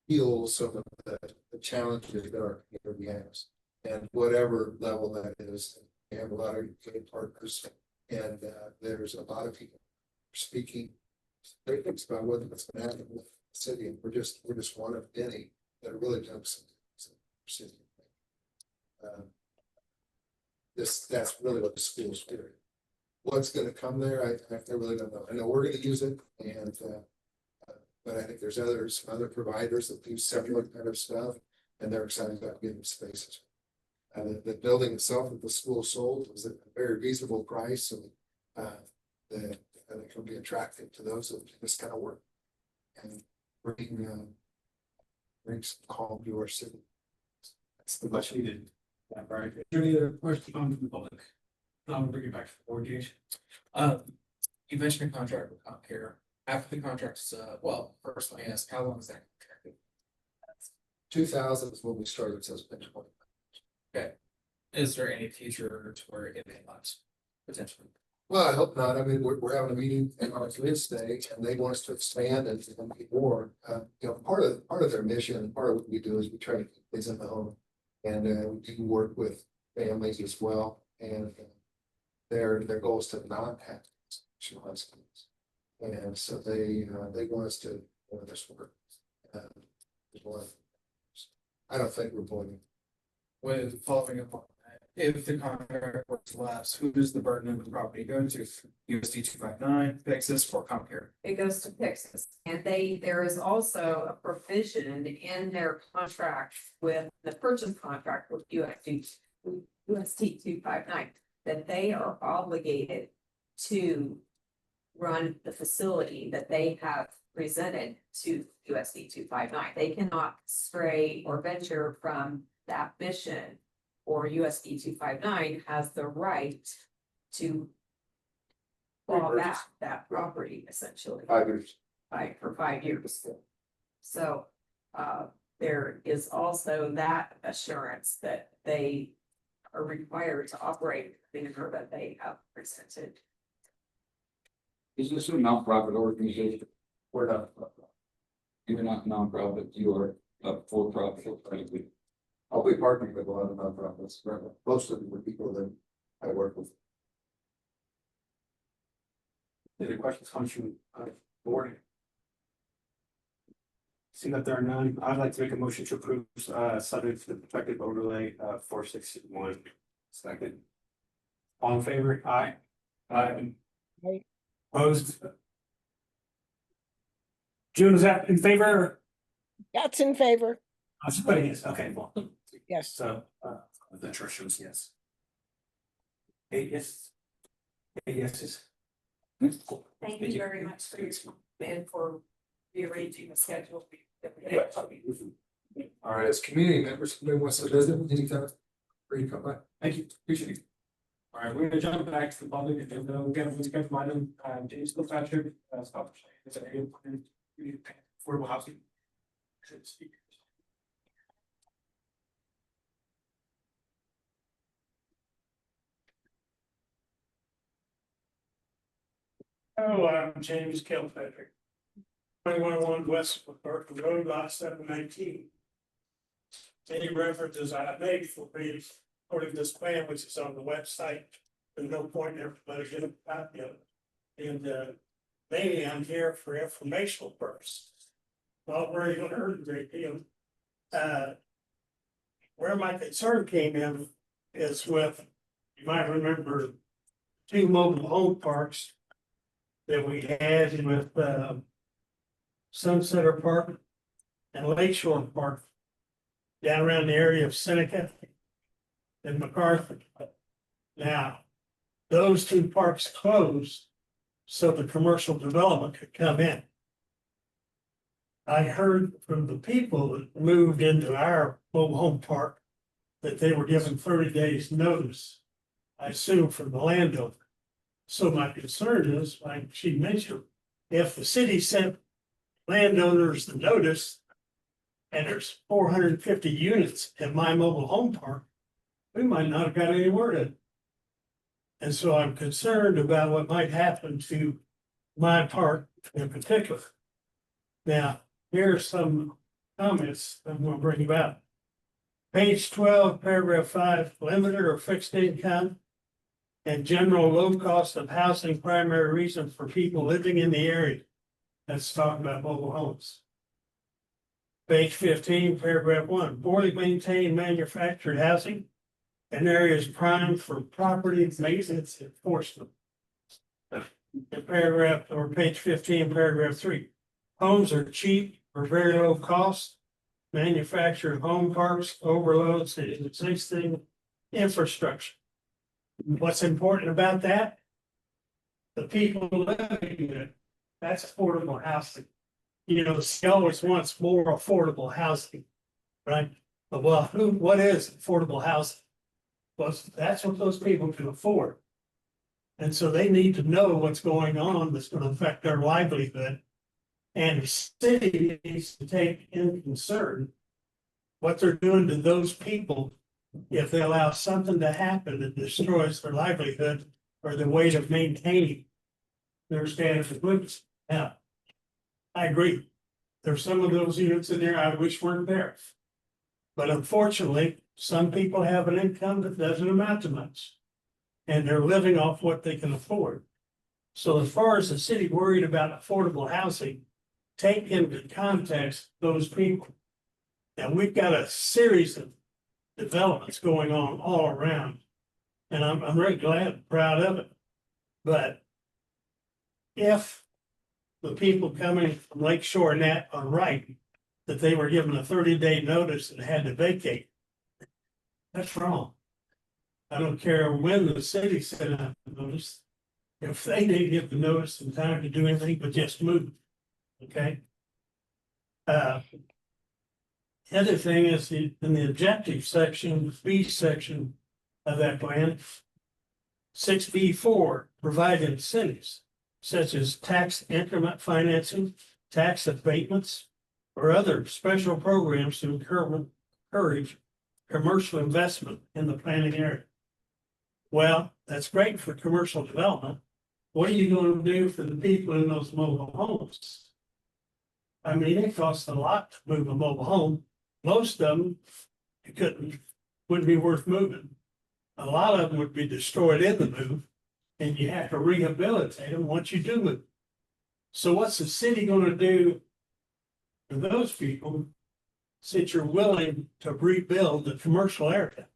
heal some of the challenges that our community has. And whatever level that is, we have a lot of good partners, and there's a lot of people speaking great things about what's gonna happen with the city, and we're just one of many that really doing some that's really what the school's doing. What's gonna come there, I really don't know. I know we're gonna use it, and but I think there's some other providers that do similar kind of stuff, and they're excited about getting spaces. The building itself that the school sold was at a very reasonable price, and I think it'll be attractive to those that do this kind of work. And bring some calm to our city. That's the Much needed. Yeah, right. Is there any other questions from the public? I'll bring it back to the board, Gage. You mentioned a contract with Comcare. After the contract's, well, first let me ask, how long is that contract? 2000 is when we started, so it's been 20. Okay. Is there any future to where it may lapse potentially? Well, I hope not. I mean, we're having a meeting in our community today, and they want us to expand and be more. You know, part of their mission, part of what we do is we try to keep kids in the home, and we do work with families as well. And their goal is to not have special high schools. And so they want us to, this work. I don't think we're going. With following up on that, if the contract works less, who does the burden of the property go to? USD 259, Texas, or Comcare? It goes to Pixis, and there is also a provision in their contract with the purchase contract with USD 259. That they are obligated to run the facility that they have presented to USD 259. They cannot stray or venture from that mission, or USD 259 has the right to claw back that property essentially. 5 years. For 5 years. So, there is also that assurance that they are required to operate the manner that they have presented. Is this a nonprofit organization? We're not. You're not nonprofit, you are a for-profit, frankly. I'll be partnering with a lot of nonprofits, most of them were people that I work with. Any questions, comments from board? Seeing that there are none, I'd like to make a motion to approve subject to the protective overlay 461. Second. All in favor? Aye. Aye. Opposed? June, is that in favor? That's in favor. I was putting yes, okay, well, Yes. so the church shows yes. 8 yes. 8 yeses. Thank you very much for your and for rearranging the schedule. All right, as community members, somebody wants to visit, anytime, free to come by. Thank you, appreciate it. All right, we're gonna jump back to the public agenda. We'll get my name, James Kilpatrick, Scott. It's an area affordable housing. Should speak. Oh, I'm James Kilpatrick. 2101 West Burke Road, lot 719. Any references I made will be according to this plan, which is on the website. There's no point in everybody getting a copy of it. And mainly I'm here for informational purposes. Not really gonna hurt a great deal. Where my concern came in is with, you might remember, 2 mobile home parks that we had with Sunsetter Park and Lakeshore Park down around the area of Seneca and MacArthur. Now, those 2 parks closed so the commercial development could come in. I heard from the people that moved into our mobile home park that they were given 30 days notice, I assume from the landowner. So my concern is, like she mentioned, if the city sent landowners the notice and there's 450 units in my mobile home park, we might not have got any word in. And so I'm concerned about what might happen to my park in particular. Now, here are some comments I'm going to bring about. Page 12, paragraph 5, limited or fixed income and general low cost of housing primary reason for people living in the area. That's talking about mobile homes. Page 15, paragraph 1, poorly maintained manufactured housing and areas primed for property maintenance enforcement. In paragraph or page 15, paragraph 3, homes are cheap or very low cost. Manufactured home parks overloads the existing infrastructure. What's important about that? The people living in it, that's affordable housing. You know, Scholars wants more affordable housing, right? But well, what is affordable housing? Well, that's what those people can afford. And so they need to know what's going on that's going to affect their livelihood. And the city needs to take in concern what they're doing to those people if they allow something to happen that destroys their livelihood or their way of maintaining their standard of living. Now, I agree. There's some of those units in there I wish weren't there. But unfortunately, some people have an income that doesn't amount to much. and they're living off what they can afford. So as far as the city worried about affordable housing, take into context those people. And we've got a series of developments going on all around. And I'm really glad, proud of it. But if the people coming from Lake Shore and that are right, that they were given a 30-day notice and had to vacate, that's wrong. I don't care when the city sent out the notice. If they didn't get the notice in time to do anything but just move, okay? The other thing is in the objective section, B section of that plan, 6B4, provide incentives such as tax increment financing, tax abatements, or other special programs to encourage commercial investment in the planning area. Well, that's great for commercial development. What are you going to do for the people in those mobile homes? I mean, it costs a lot to move a mobile home. Most of them, wouldn't be worth moving. A lot of them would be destroyed in the move, and you have to rehabilitate them once you do move. So what's the city going to do for those people, since you're willing to rebuild the commercial area?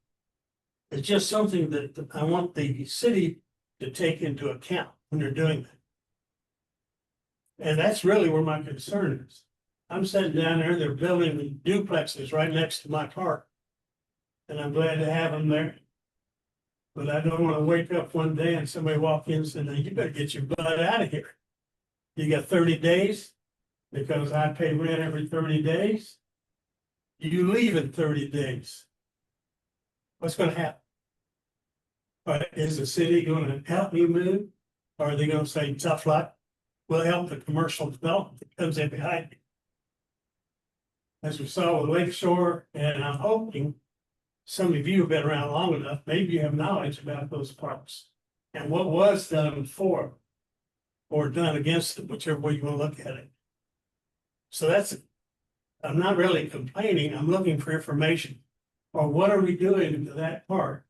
It's just something that I want the city to take into account when they're doing that. And that's really where my concern is. I'm sitting down there, they're building duplexes right next to my park. And I'm glad to have them there. But I don't want to wake up one day and somebody walk in and say, you better get your butt out of here. You got 30 days because I pay rent every 30 days. You leave in 30 days. What's going to happen? Is the city going to help me move? Or are they going to say, tough luck? We'll help the commercial development that comes in behind you. As we saw with Lake Shore, and I'm hoping some of you have been around long enough, maybe you have knowledge about those parks and what was done for or done against it, whichever way you want to look at it. So I'm not really complaining, I'm looking for information. Or what are we doing to that park?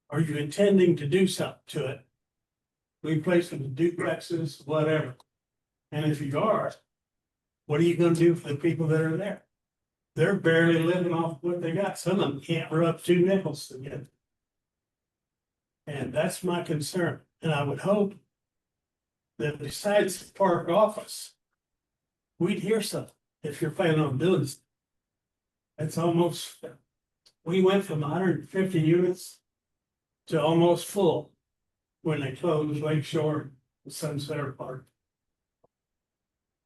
Are you intending to do something to it? Replace them with duplexes, whatever. And if you are, what are you going to do for the people that are there? They're barely living off what they got. Some of them can't rub 2 nickels together. And that's my concern. And I would hope that besides the park office, we'd hear something if you're planning on doing this. It's almost, we went from 150 units to almost full when they closed Lake Shore and Sunset Park.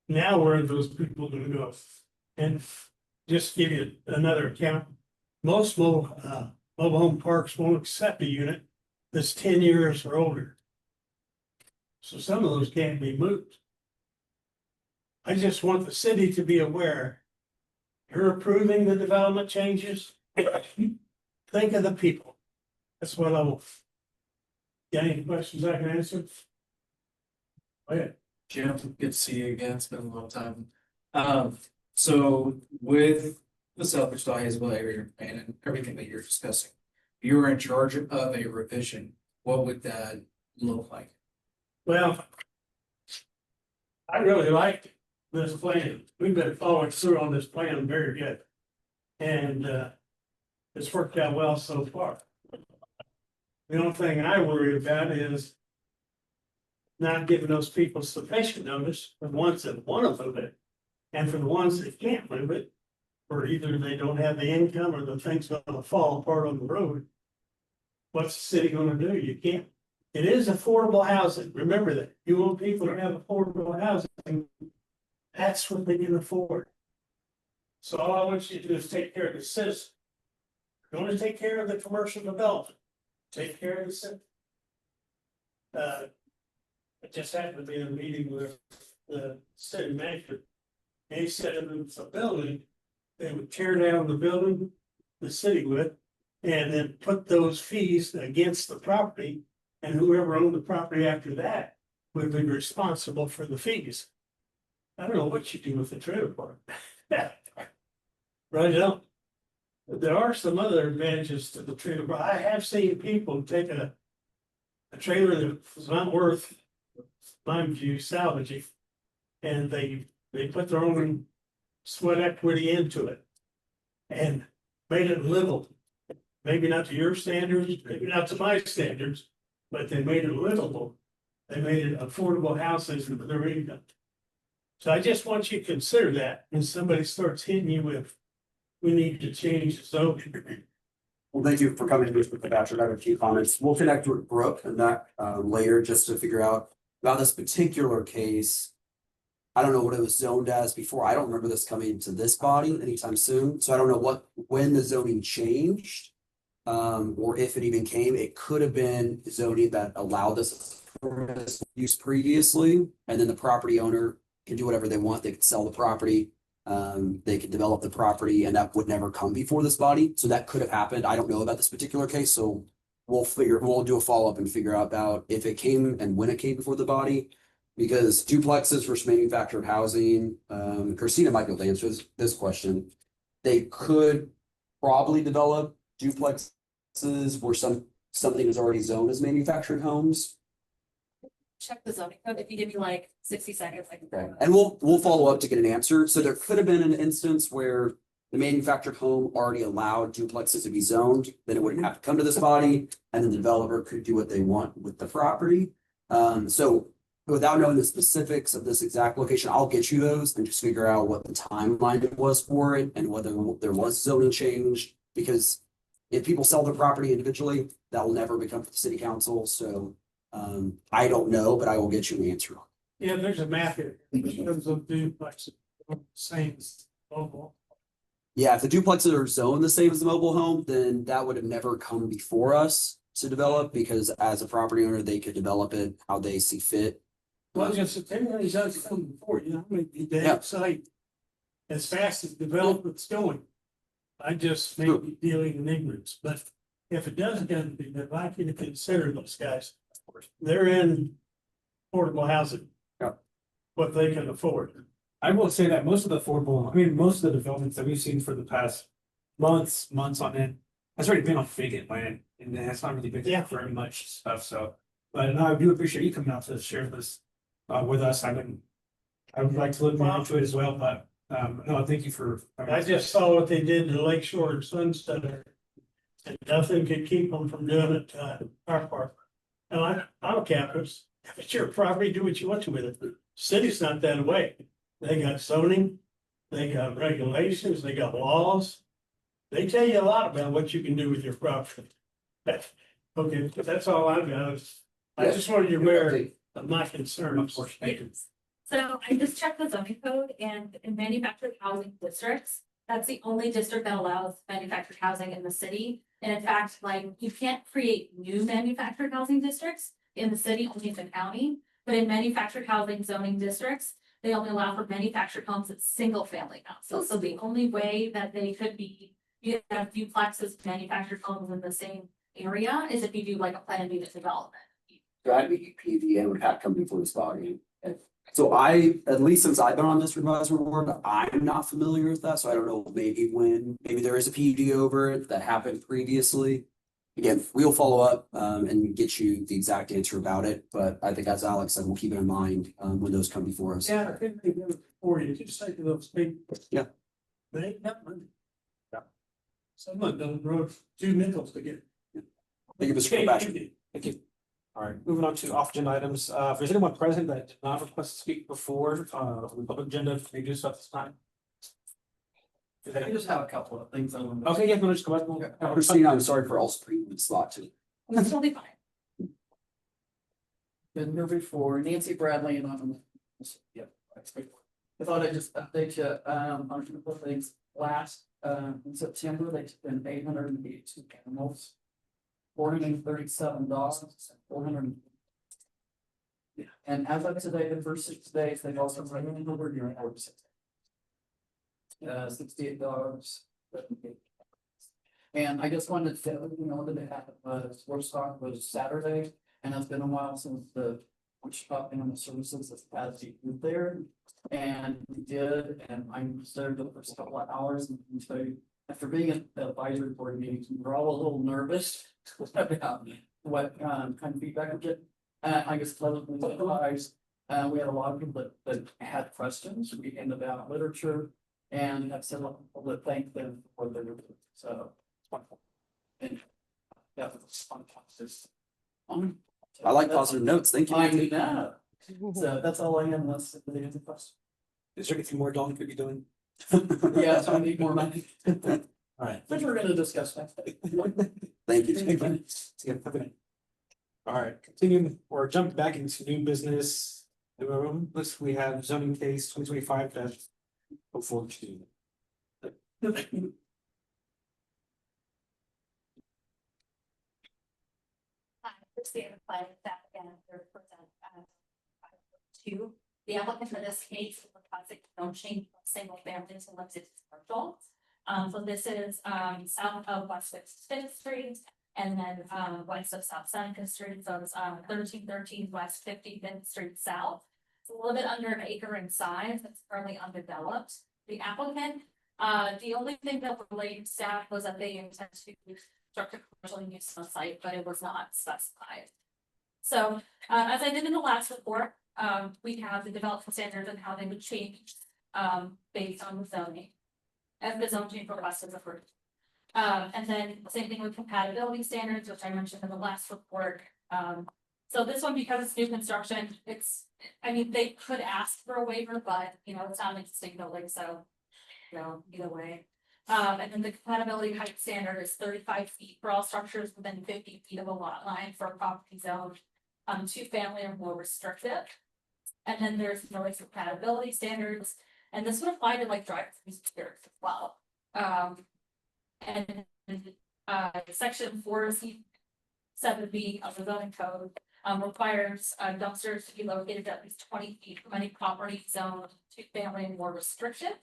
Now where are those people going to go? And just give you another account. Most mobile home parks won't accept a unit that's 10 years or older. So some of those can't be moved. I just want the city to be aware. You're approving the development changes. Think of the people. That's what I want. Got any questions I can answer? Go ahead. Jim, good to see you again. It's been a long time. So with the Selfish Hayesville area plan and everything that you're discussing, if you were in charge of a revision, what would that look like? Well, I really liked this plan. We've been following through on this plan very good. And it's worked out well so far. The only thing I worry about is not giving those people sufficient notice for the ones that want to move it. And for the ones that can't move it, or either they don't have the income or the thing's gonna fall apart on the road. What's the city gonna do? You can't. It is affordable housing. Remember that. You want people to have affordable housing. That's what they can afford. So all I want you to do is take care of the citizen. You want to take care of the commercial development. Take care of the citizen. I just happened to be in a meeting with the city manager. And he said if it's a building, they would tear down the building, the city would, and then put those fees against the property. And whoever owned the property after that would be responsible for the fees. I don't know what you do with the trailer park. Right on. But there are some other advantages to the trailer park. I have seen people take a a trailer that was not worth, mind you, salvaging. And they put their own sweat equity into it. And made it livable. Maybe not to your standards, maybe not to my standards, but they made it livable. They made it affordable houses for their income. So I just want you to consider that when somebody starts hitting you with, we need to change the zoning. Well, thank you for coming to Mr. Thatcher. I have a few comments. We'll connect with Brooke and that later just to figure out about this particular case. I don't know what it was zoned as before. I don't remember this coming to this body anytime soon. So I don't know when the zoning changed. Or if it even came, it could have been zoning that allowed this use previously. And then the property owner can do whatever they want. They could sell the property. They could develop the property and that would never come before this body. So that could have happened. I don't know about this particular case. So we'll do a follow-up and figure out about if it came and when it came before the body. Because duplexes versus manufactured housing, Christina might be able to answer this question. They could probably develop duplexes where something is already zoned as manufactured homes. Check the zoning code. If you give me like 60 seconds, I can. Okay. And we'll follow up to get an answer. So there could have been an instance where the manufactured home already allowed duplexes to be zoned, then it wouldn't have to come to this body, and then the developer could do what they want with the property. So without knowing the specifics of this exact location, I'll get you those and just figure out what the timeline was for it and whether there was zoning change. Because if people sell their property individually, that will never become for the city council. So I don't know, but I will get you an answer. Yeah, there's a map here. It shows the duplex, same as mobile. Yeah, if the duplexes are zoned the same as the mobile home, then that would have never come before us to develop, because as a property owner, they could develop it how they see fit. Well, just technically, it's coming before, you know, maybe the Yeah. site as fast as development's going. I just may be dealing in ignorance, but if it doesn't come to be, I'd like you to consider those guys. They're in affordable housing. Yeah. What they can afford. I will say that most of the affordable, I mean, most of the developments that we've seen for the past months on end, has already been on vacant land, and that's not really been Yeah. very much stuff, so. But no, I do appreciate you coming out to share this with us. I would like to look more into it as well, but no, thank you for. I just saw what they did to Lake Shore and Sunset. And nothing could keep them from doing it to our park. And I'm a capitalist. If it's your property, do what you want to with it. City's not that way. They got zoning, they got regulations, they got laws. They tell you a lot about what you can do with your property. Okay, that's all I've got. I just wanted you aware of my concerns. So I just checked the zoning code, and in manufactured housing districts, that's the only district that allows manufactured housing in the city. And in fact, like, you can't create new manufactured housing districts in the city, only in the county. But in manufactured housing zoning districts, they only allow for manufactured homes at single family houses. So the only way that they could be, you have duplexes, manufactured homes in the same area is if you do like a planned unit development. That'd be PV and would have to come before this body. So at least since I've been on this advisory board, I'm not familiar with that, so I don't know, maybe there is a PUD over it that happened previously. Again, we'll follow up and get you the exact answer about it, but I think as Alex said, we'll keep it in mind when those come before us. Yeah, I think they do it for you. Just say to those people. Yeah. They ain't got money. Yeah. Someone done wrote $2 to get. Thank you, Mr. Sebastian. Thank you. All right, moving on to off-agenda items. If there's anyone present that did not request to speak before, the public agenda, they do so at this time. I just have a couple of things on. Okay, yeah, we'll just go ahead. Christina, I'm sorry for also bringing the slot too. That's totally fine. Been here before, Nancy Bradley and I'm. Yep. I thought I'd just update you on a couple of things. Last in September, they took in 882 animals. 437 dogs, 400. Yeah, and as of today, the first 6 days, they've also been over during 46. 68 dogs. And I just wanted to, that it happened was Woodstock was Saturday, and it's been a while since the Wichita Animal Services has had the group there. And we did, and I was there the first couple of hours, and so after being at the advisory board meetings, we were all a little nervous about what kind of feedback we get. I guess pleasantly surprised. We had a lot of people that had questions, reading about literature, and have said a lot of people that thank them for their review. So it's wonderful. And that was fun. I like positive notes. Thank you. I know. So that's all I have unless there's any questions. Is there anything more Dawn could be doing? Yeah, so I need more money. All right. Which we're gonna discuss next. Thank you. Yeah, okay. All right, continuing or jump back into new business. Let's, we have zoning case 2025-042. The state of play that again, they're present, two. The applicant for this case is requesting no change from single family to limited commercial. So this is, south of West Fifth Street and then, west of South Seneca Street. So it's, 1313 West 55th Street South. It's a little bit under an acre in size. It's currently undeveloped. The applicant, the only thing that related staff was that they intend to construct a commercial use on site, but it was not specified. So, as I did in the last report, we have the development standards and how they would change, based on the zoning. As the zone change request is approved. And then same thing with compatibility standards, which I mentioned in the last report. So this one, because it's new construction, I mean, they could ask for a waiver, but you know, it's not an existing building, so. You know, either way. And then the compatibility height standard is 35 feet for all structures within 50 feet of a lot line for a property zone. 2-family or more restrictive. And then there's noise compatibility standards, and this would apply to like drive-through as well. And section 4C7B of the zoning code requires dumpsters to be located at least 20 feet from any property zone 2-family and more restrictive.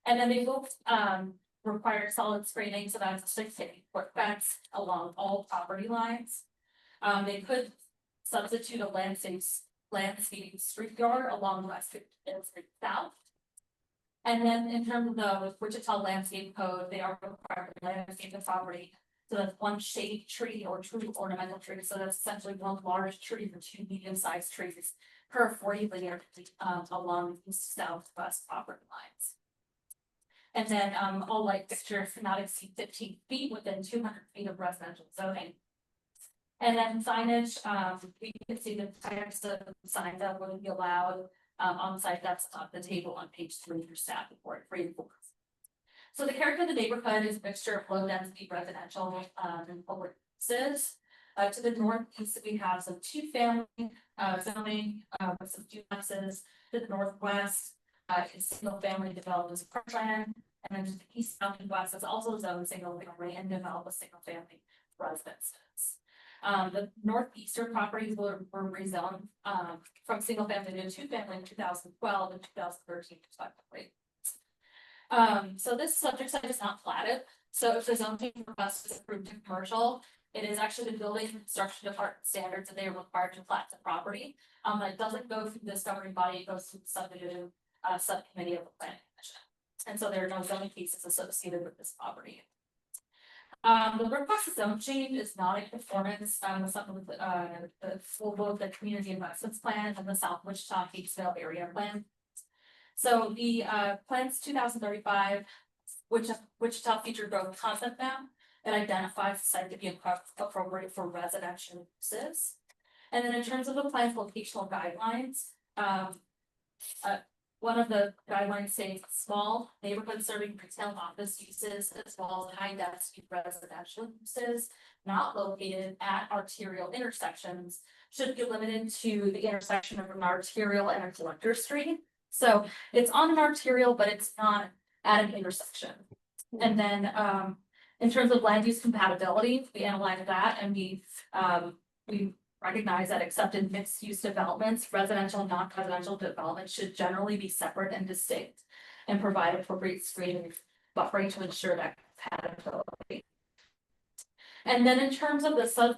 And then they both require solid screening, so that's 6-foot fence along all property lines. They could substitute a landscaping street yard along West 55th Street South. And then in terms of the Wichita Landscape Code, they are required to landscape the property. So that's 1 shade tree or 2 ornamental trees. So that's essentially 1 large tree or 2 medium-sized trees per 40 linear feet along east, south, west property lines. And then all light fixtures cannot exceed 15 feet within 200 feet of residential zoning. And then signage, we can see the types of signs that would be allowed on site. That's on the table on page 3 for staff report 3 and 4. So the character of the neighborhood is a mixture of low density residential and public uses. To the northeast, we have some 2-family zoning with some duplexes. To the northwest is single family developed as parkland. And then to the east, south, and west is also zoned single family and developed with single family residences. The northeastern properties were rezoned from single family to 2-family in 2012 and 2013 respectively. So this subject site is not platted. So if the zoning request is approved to commercial, it is actually the building and construction department standards that they are required to plat the property. It doesn't go through this governing body, it goes through the subdivision subcommittee of the planning commission. And so there are no zoning cases associated with this property. The request zone change is not in conformance with some of the full both the community investments plan and the South Wichita Gatesville area plan. So the plans 2035, Wichita Future Growth Concept Map, that identifies the site to be appropriate for residential uses. And then in terms of the plan's locational guidelines, one of the guidelines states small neighborhood serving retail office uses as well as high density residential uses not located at arterial intersections should be limited to the intersection of an arterial and a collector street. So it's on an arterial, but it's not at an intersection. And then in terms of land use compatibility, we analyzed that and we recognize that accepted mixed use developments, residential and non-residential development should generally be separate and distinct and provide appropriate screening buffering to ensure that compatibility. And then in terms of the South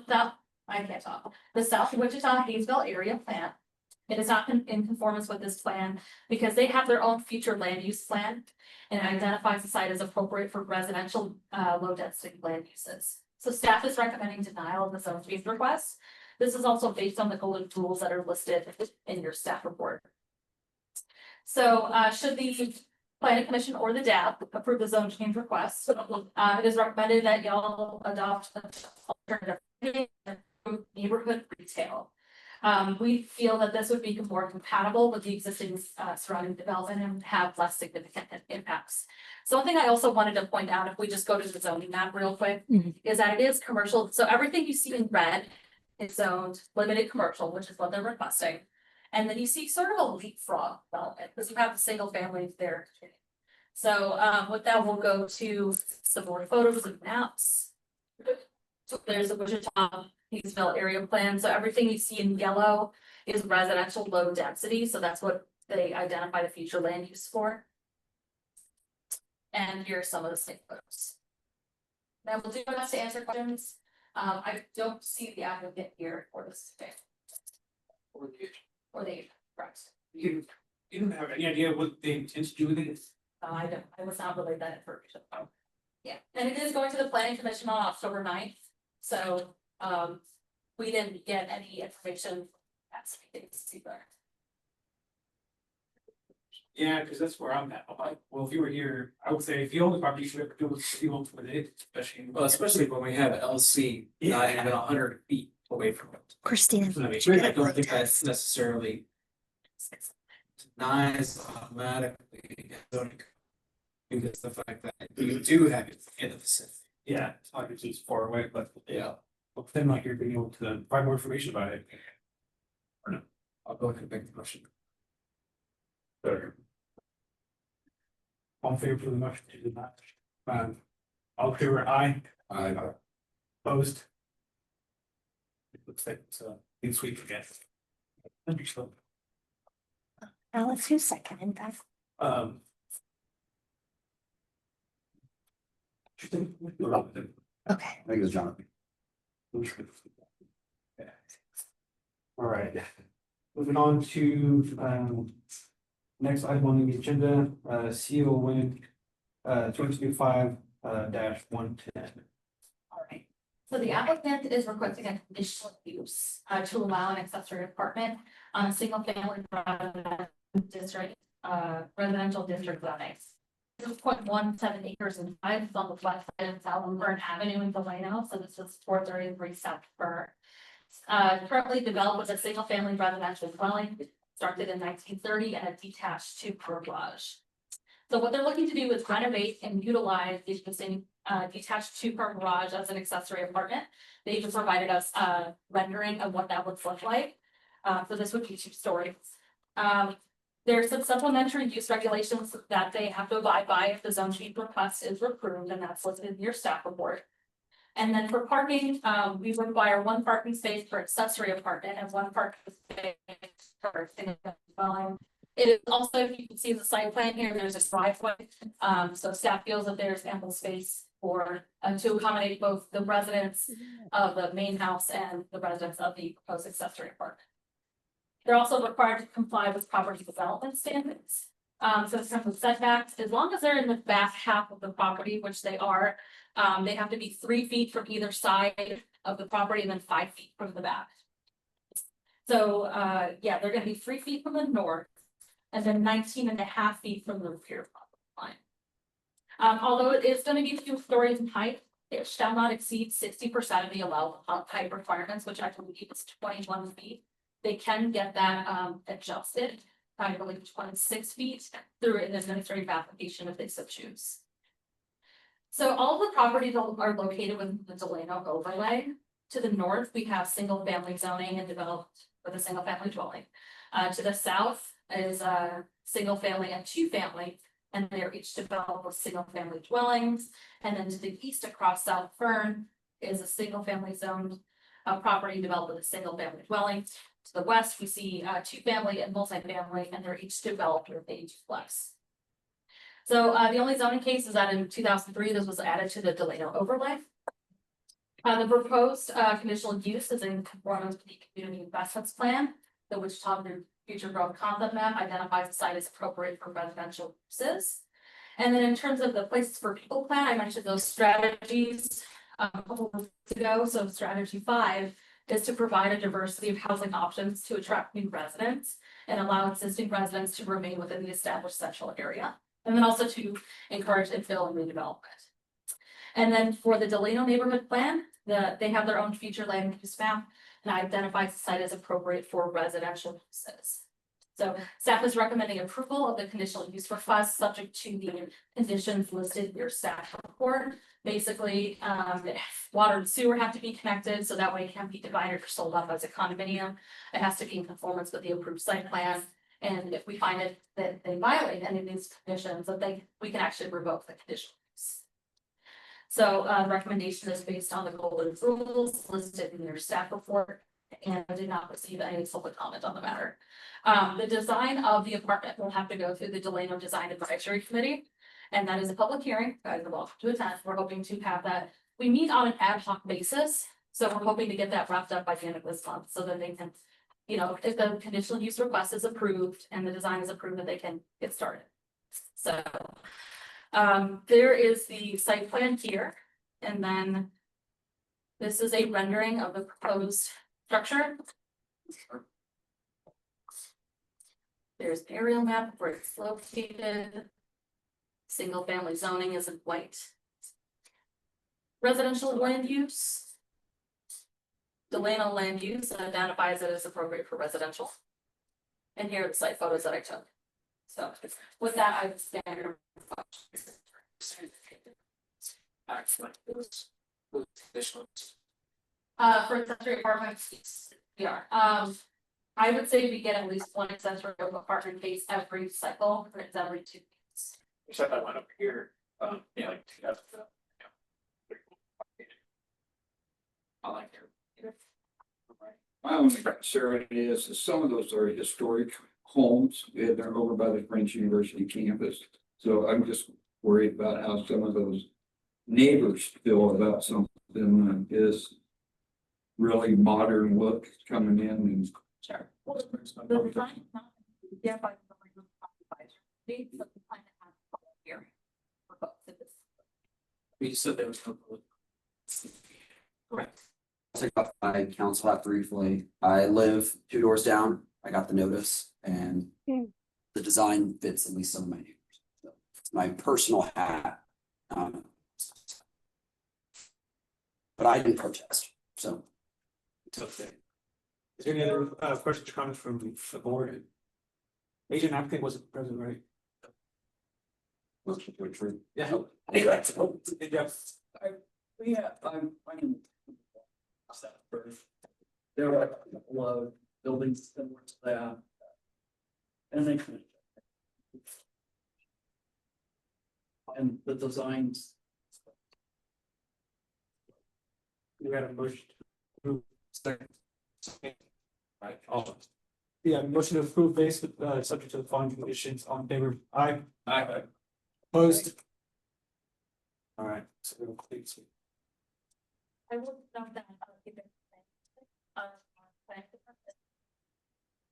Wichita Hayesville area plan, it is not in conformance with this plan because they have their own future land use plan and identifies the site as appropriate for residential low density land uses. So staff is recommending denial of the zone change request. This is also based on the golden rules that are listed in your staff report. So should the planning commission or the DAP approve the zone change request, it is recommended that y'all adopt an alternative neighborhood retail. We feel that this would be more compatible with the existing surrounding development and have less significant impacts. So one thing I also wanted to point out, if we just go to the zoning map real quick, is that it is commercial. So everything you see in red is zoned limited commercial, which is what they're requesting. And then you see sort of a leapfrog development because you have the single family there. So with that, we'll go to some more photos and maps. So there's a Wichita Hayesville area plan. So everything you see in yellow is residential low density. So that's what they identify the future land use for. And here are some of the same photos. Now we'll do our best to answer questions. I don't see the applicant here for this thing. Or the correct. You don't have any idea what they intend to do with it? I don't, I was not relayed that information. Yeah, and it is going to the planning commission on October 9th. So, we didn't get any information. That's either. Yeah, because that's where I'm at. I'm like, well, if you were here, I would say if you own the property, you should have to do what you want with it, especially. Well, especially when we have LC not even 100 feet away from it. Christina. I don't think that's necessarily denies automatically zoning. Because the fact that you do have it in the vicinity. Yeah, it's not like it's just far away, but Yeah, but then like you're being able to find more information about it. Or no, I'll go ahead and make the motion. better. All in favor for the motion to deny. All in favor, aye. Opposed. It looks like it's in sweep again. Understood. Alex, who's seconded that? Okay. I think it was Jonathan. All right, moving on to next item on the agenda, CO Wind 2025 -110. All right. So the applicant is requesting a conditional use to allow an accessory apartment on a single family district, residential district zoning. 0.17 acres and 5 is on the west side of South Burn Avenue in Delano, so this is 433 South Burn. Currently developed with a single family residential dwelling, started in 1930 and a detached 2-car garage. So what they're looking to do is renovate and utilize the existing detached 2-car garage as an accessory apartment. They even provided us a rendering of what that would look like. So this would be 2 stories. There's some supplementary use regulations that they have to abide by if the zone change request is approved, and that's listed in your staff report. And then for parking, we require 1 parking space per accessory apartment and 1 parking space per single dwelling. It is also, if you can see the site plan here, there's a driveway. So staff feels that there's ample space for to accommodate both the residents of the main house and the residents of the proposed accessory apartment. They're also required to comply with property development standards. So in terms of setbacks, as long as they're in the back half of the property, which they are, they have to be 3 feet from either side of the property and then 5 feet from the back. So, yeah, they're gonna be 3 feet from the north and then 19.5 feet from the rear property line. Although it is gonna be 2 stories in height, it shall not exceed 60% of the allowable height requirements, which I believe is 21 feet. They can get that adjusted, I believe 26 feet through an administrative application if they so choose. So all of the properties are located within the Delano overlay. To the north, we have single family zoning and developed with a single family dwelling. To the south is a single family and 2 family, and they're each developed with single family dwellings. And then to the east across South Fern is a single family zoned property developed with a single family dwelling. To the west, we see 2 family and multifamily, and they're each developed with a duplex. So the only zoning case is that in 2003, this was added to the Delano overlay. The proposed conditional use is in conformance with the community investments plan. The Wichita Future Growth Concept Map identifies the site as appropriate for residential uses. And then in terms of the places for people plan, I mentioned those strategies. a couple of weeks ago. So strategy 5 is to provide a diversity of housing options to attract new residents and allow existing residents to remain within the established central area. And then also to encourage infill and redevelopment. And then for the Delano neighborhood plan, they have their own feature land use map and identifies the site as appropriate for residential uses. So staff is recommending approval of the conditional use request subject to the conditions listed in your staff report. Basically, water and sewer have to be connected, so that way it can't be divided or sold up as a condominium. It has to be in conformance with the approved site plan. And if we find it that they violate any of these conditions, that we can actually revoke the conditional use. So recommendation is based on the golden rules listed in your staff report, and I did not receive any public comment on the matter. The design of the apartment will have to go through the Delano Design Advisory Committee, and that is a public hearing. You guys are welcome to attend. We're hoping to have that. We meet on an ad hoc basis, so we're hoping to get that wrapped up by the end of this month, so that they can, you know, if the conditional use request is approved and the design is approved, that they can get started. So there is the site plan here, and then this is a rendering of the proposed structure. There's the aerial map where it's located. Single family zoning is in white. Residential land use. Delano land use identifies it as appropriate for residential. And here are the site photos that I took. So with that, I would stand here. For accessory apartments, we are. I would say we get at least one accessory apartment case every cycle, or it's every 2 weeks. Except that one up here, yeah, like. I like it. My only concern is some of those are historic homes, they're over by the French University campus. So I'm just worried about how some of those neighbors feel about something is really modern look coming in and. Sure. Well, the design, yeah, by the advisory, but the plan to have a public hearing for both of this. We said there was no. Correct. Take up my council hat briefly. I live 2 doors down. I got the notice and the design fits at least some of my neighbors. So it's my personal hat. But I didn't protest, so. It's okay. Is there any other questions or comments from the board? Agent applicant wasn't present, right? Yeah. Good job. There are a couple of buildings similar to that. And they can. And the designs. We had a motion to approve. Right, all. Yeah, motion to approve based, subject to the following conditions on favor, aye. Aye. Opposed? All right, so we'll complete. I will note that.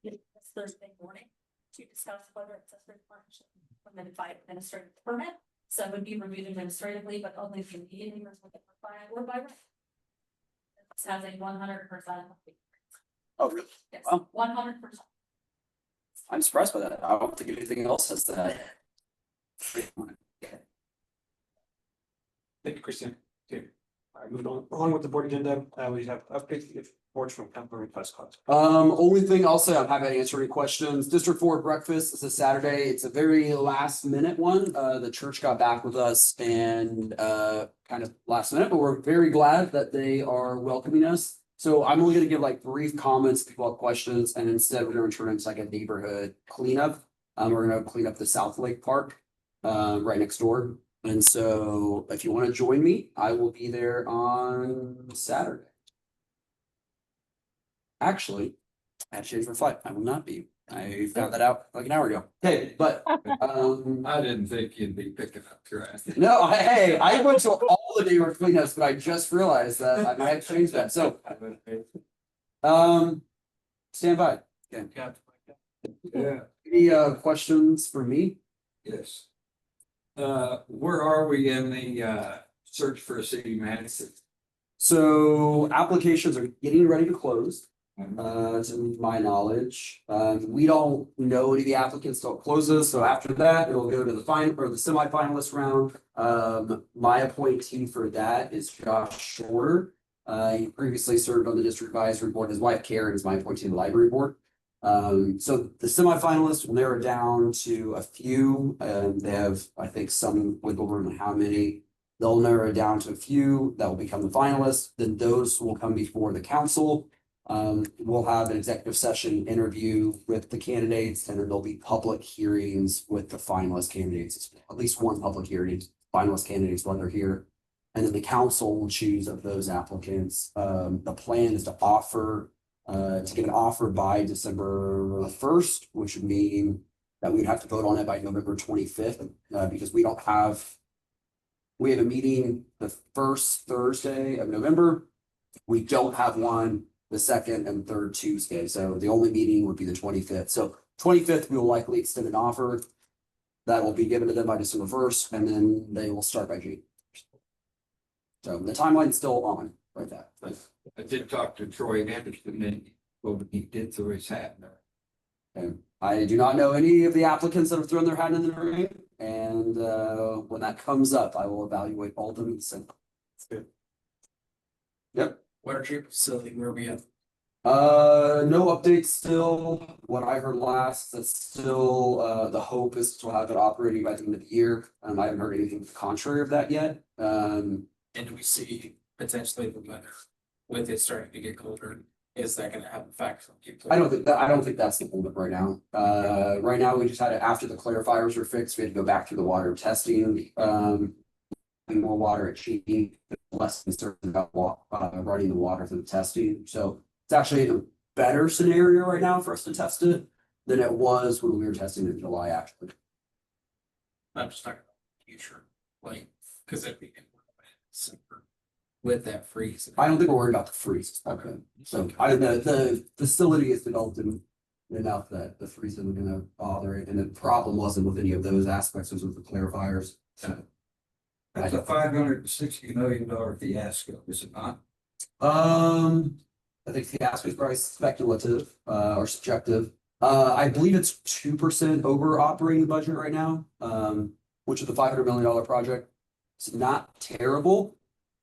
It's Thursday morning to discuss whether accessory partnership permitted by administrative permit. So it would be reviewed administratively, but only if the meeting was required or by right. This has a 100%. Oh, really? Yes, Wow. 100%. I'm surprised by that. I don't think anything else has that. Thank you, Christian. Okay. All right, moving on with the board agenda, we have updates, reports from Councilmember Prescott. Only thing I'll say, I'm happy to answer any questions. District 4 breakfast is a Saturday. It's a very last minute one. The church got back with us and kind of last minute, but we're very glad that they are welcoming us. So I'm only gonna give like brief comments, people have questions, and instead we're gonna turn into like a neighborhood cleanup. We're gonna clean up the South Lake Park, right next door. And so if you want to join me, I will be there on Saturday. Actually, I had to change my flight. I will not be. I found that out like an hour ago. Okay, but I didn't think you'd be picking up trash. no, hey, I went to all the neighborhood cleanups, but I just realized that I might have changed that. So stand by. Okay. Yeah. Any questions for me? Yes. Where are we in the search for a city manager? So applications are getting ready to close, to my knowledge. We don't know any of the applicants till it closes, so after that, it'll go to the final or the semifinalist round. My appointee for that is Josh Shorter. He previously served on the district advisory board. His wife Karen is my appointee to the library board. So the semifinalists will narrow down to a few. They have, I think, some wiggle room on how many. They'll narrow it down to a few that will become the finalists. Then those will come before the council. We'll have an executive session interview with the candidates, and then there'll be public hearings with the finalist candidates. At least one public hearing, finalist candidates while they're here. And then the council will choose of those applicants. The plan is to get an offer by December 1st, which would mean that we'd have to vote on it by November 25th, because we have a meeting the first Thursday of November. We don't have one the second and third Tuesday, so the only meeting would be the 25th. So 25th, we will likely extend an offer that will be given to them by December 1st, and then they will start by June. So the timeline's still on like that. I did talk to Troy Anderson, and he did throw his hat. And I do not know any of the applicants that have thrown their hat in the ring, and when that comes up, I will evaluate all of them and send. Good. Yep. Water treatment facility, where we at? No updates still. What I heard last, that's still, the hope is to have it operating by the end of the year. I haven't heard anything contrary of that yet. And do we see potentially the weather with it starting to get colder? Is that gonna have an effect on people? I don't think that's the holdup right now. Right now, we just had it after the clarifiers were fixed, we had to go back through the water testing. More water at Cheney, less concerned about running the water through the testing. So it's actually a better scenario right now for us to test it than it was when we were testing it in July, actually. I'm just talking about the future, like, cause it'd be with that freeze. I don't think we're worried about the freeze. Okay. So the facility is developed enough that the freeze isn't gonna bother it. And the problem wasn't with any of those aspects, it was with the clarifiers. That's a $560 million fiasco, is it not? I think fiasco is probably speculative, or subjective. I believe it's 2% over operating budget right now, which is the $500 million project. It's not terrible.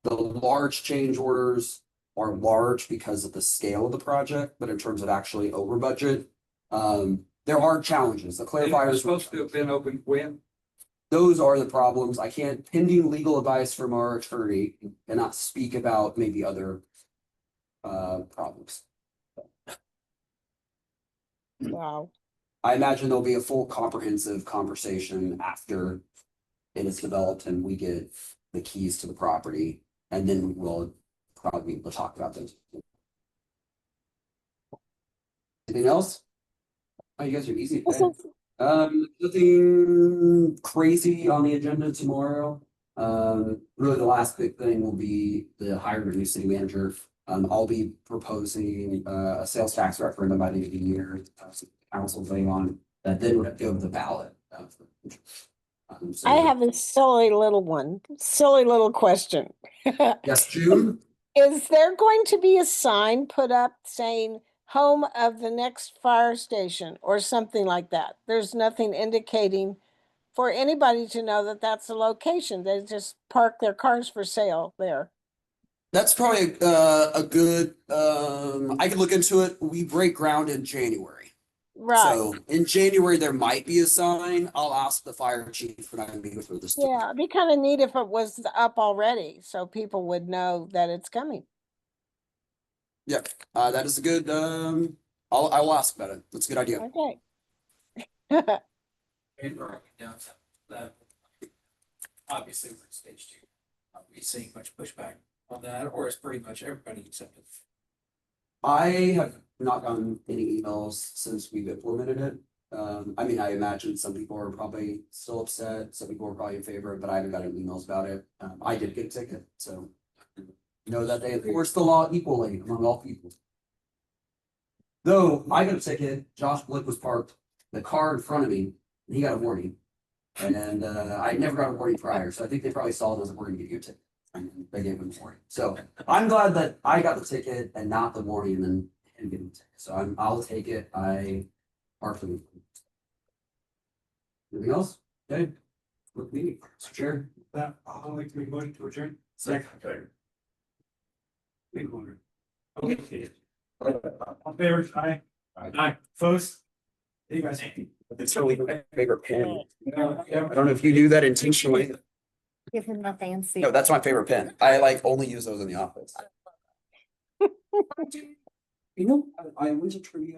The large change orders are large because of the scale of the project, but in terms of actually over budget, there are challenges. The clarifier It's is supposed to have been open when? those are the problems. I can't, pending legal advice from our attorney, cannot speak about maybe other problems. Wow. I imagine there'll be a full comprehensive conversation after it is developed and we get the keys to the property, and then we'll probably be able to talk about those. Anything else? Oh, you guys are easy today. Nothing crazy on the agenda tomorrow. Really the last big thing will be the hiring of a new city manager. I'll be proposing a sales tax referendum by the end of the year, council thing on that, then would go to the ballot. So- I have a silly little question. Yes, June? Is there going to be a sign put up saying home of the next fire station or something like that? There's nothing indicating for anybody to know that that's the location. They just park their cars for sale there. That's probably a good, I could look into it. We break ground in January. Right. So in January, there might be a sign. I'll ask the fire chief when I meet with her this. Yeah, it'd be kind of neat if it was up already, so people would know that it's coming. Yep, that is a good, I will ask about it. That's a good idea. Okay. And we're down to that. Obviously, we're in stage 2. Are we seeing much pushback on that, or is pretty much everybody accepted? I have not gotten any emails since we've implemented it. I mean, I imagine some people are probably still upset, some people are probably in favor, but I haven't gotten emails about it. I did get a ticket, so know that they enforce the law equally among all people. Though I got a ticket, Josh Blick was parked the car in front of me, and he got a warning. And I never got a warning prior, so I think they probably saw it as a warning to give you a ticket. I gave him the morning. So I'm glad that I got the ticket and not the morning and then him getting the ticket. So I'll take it. Anything else? Okay. Look me, Mr. Chair. That, I'll like to make a motion to adjourn. Second. Big one. Okay. On favor, aye. Aye. Opposed? You guys. It's really my favorite pen. I don't know if you do that intentionally. Give him the fancy. No, that's my favorite pen. I like only use those in the office. You know, I was a trivia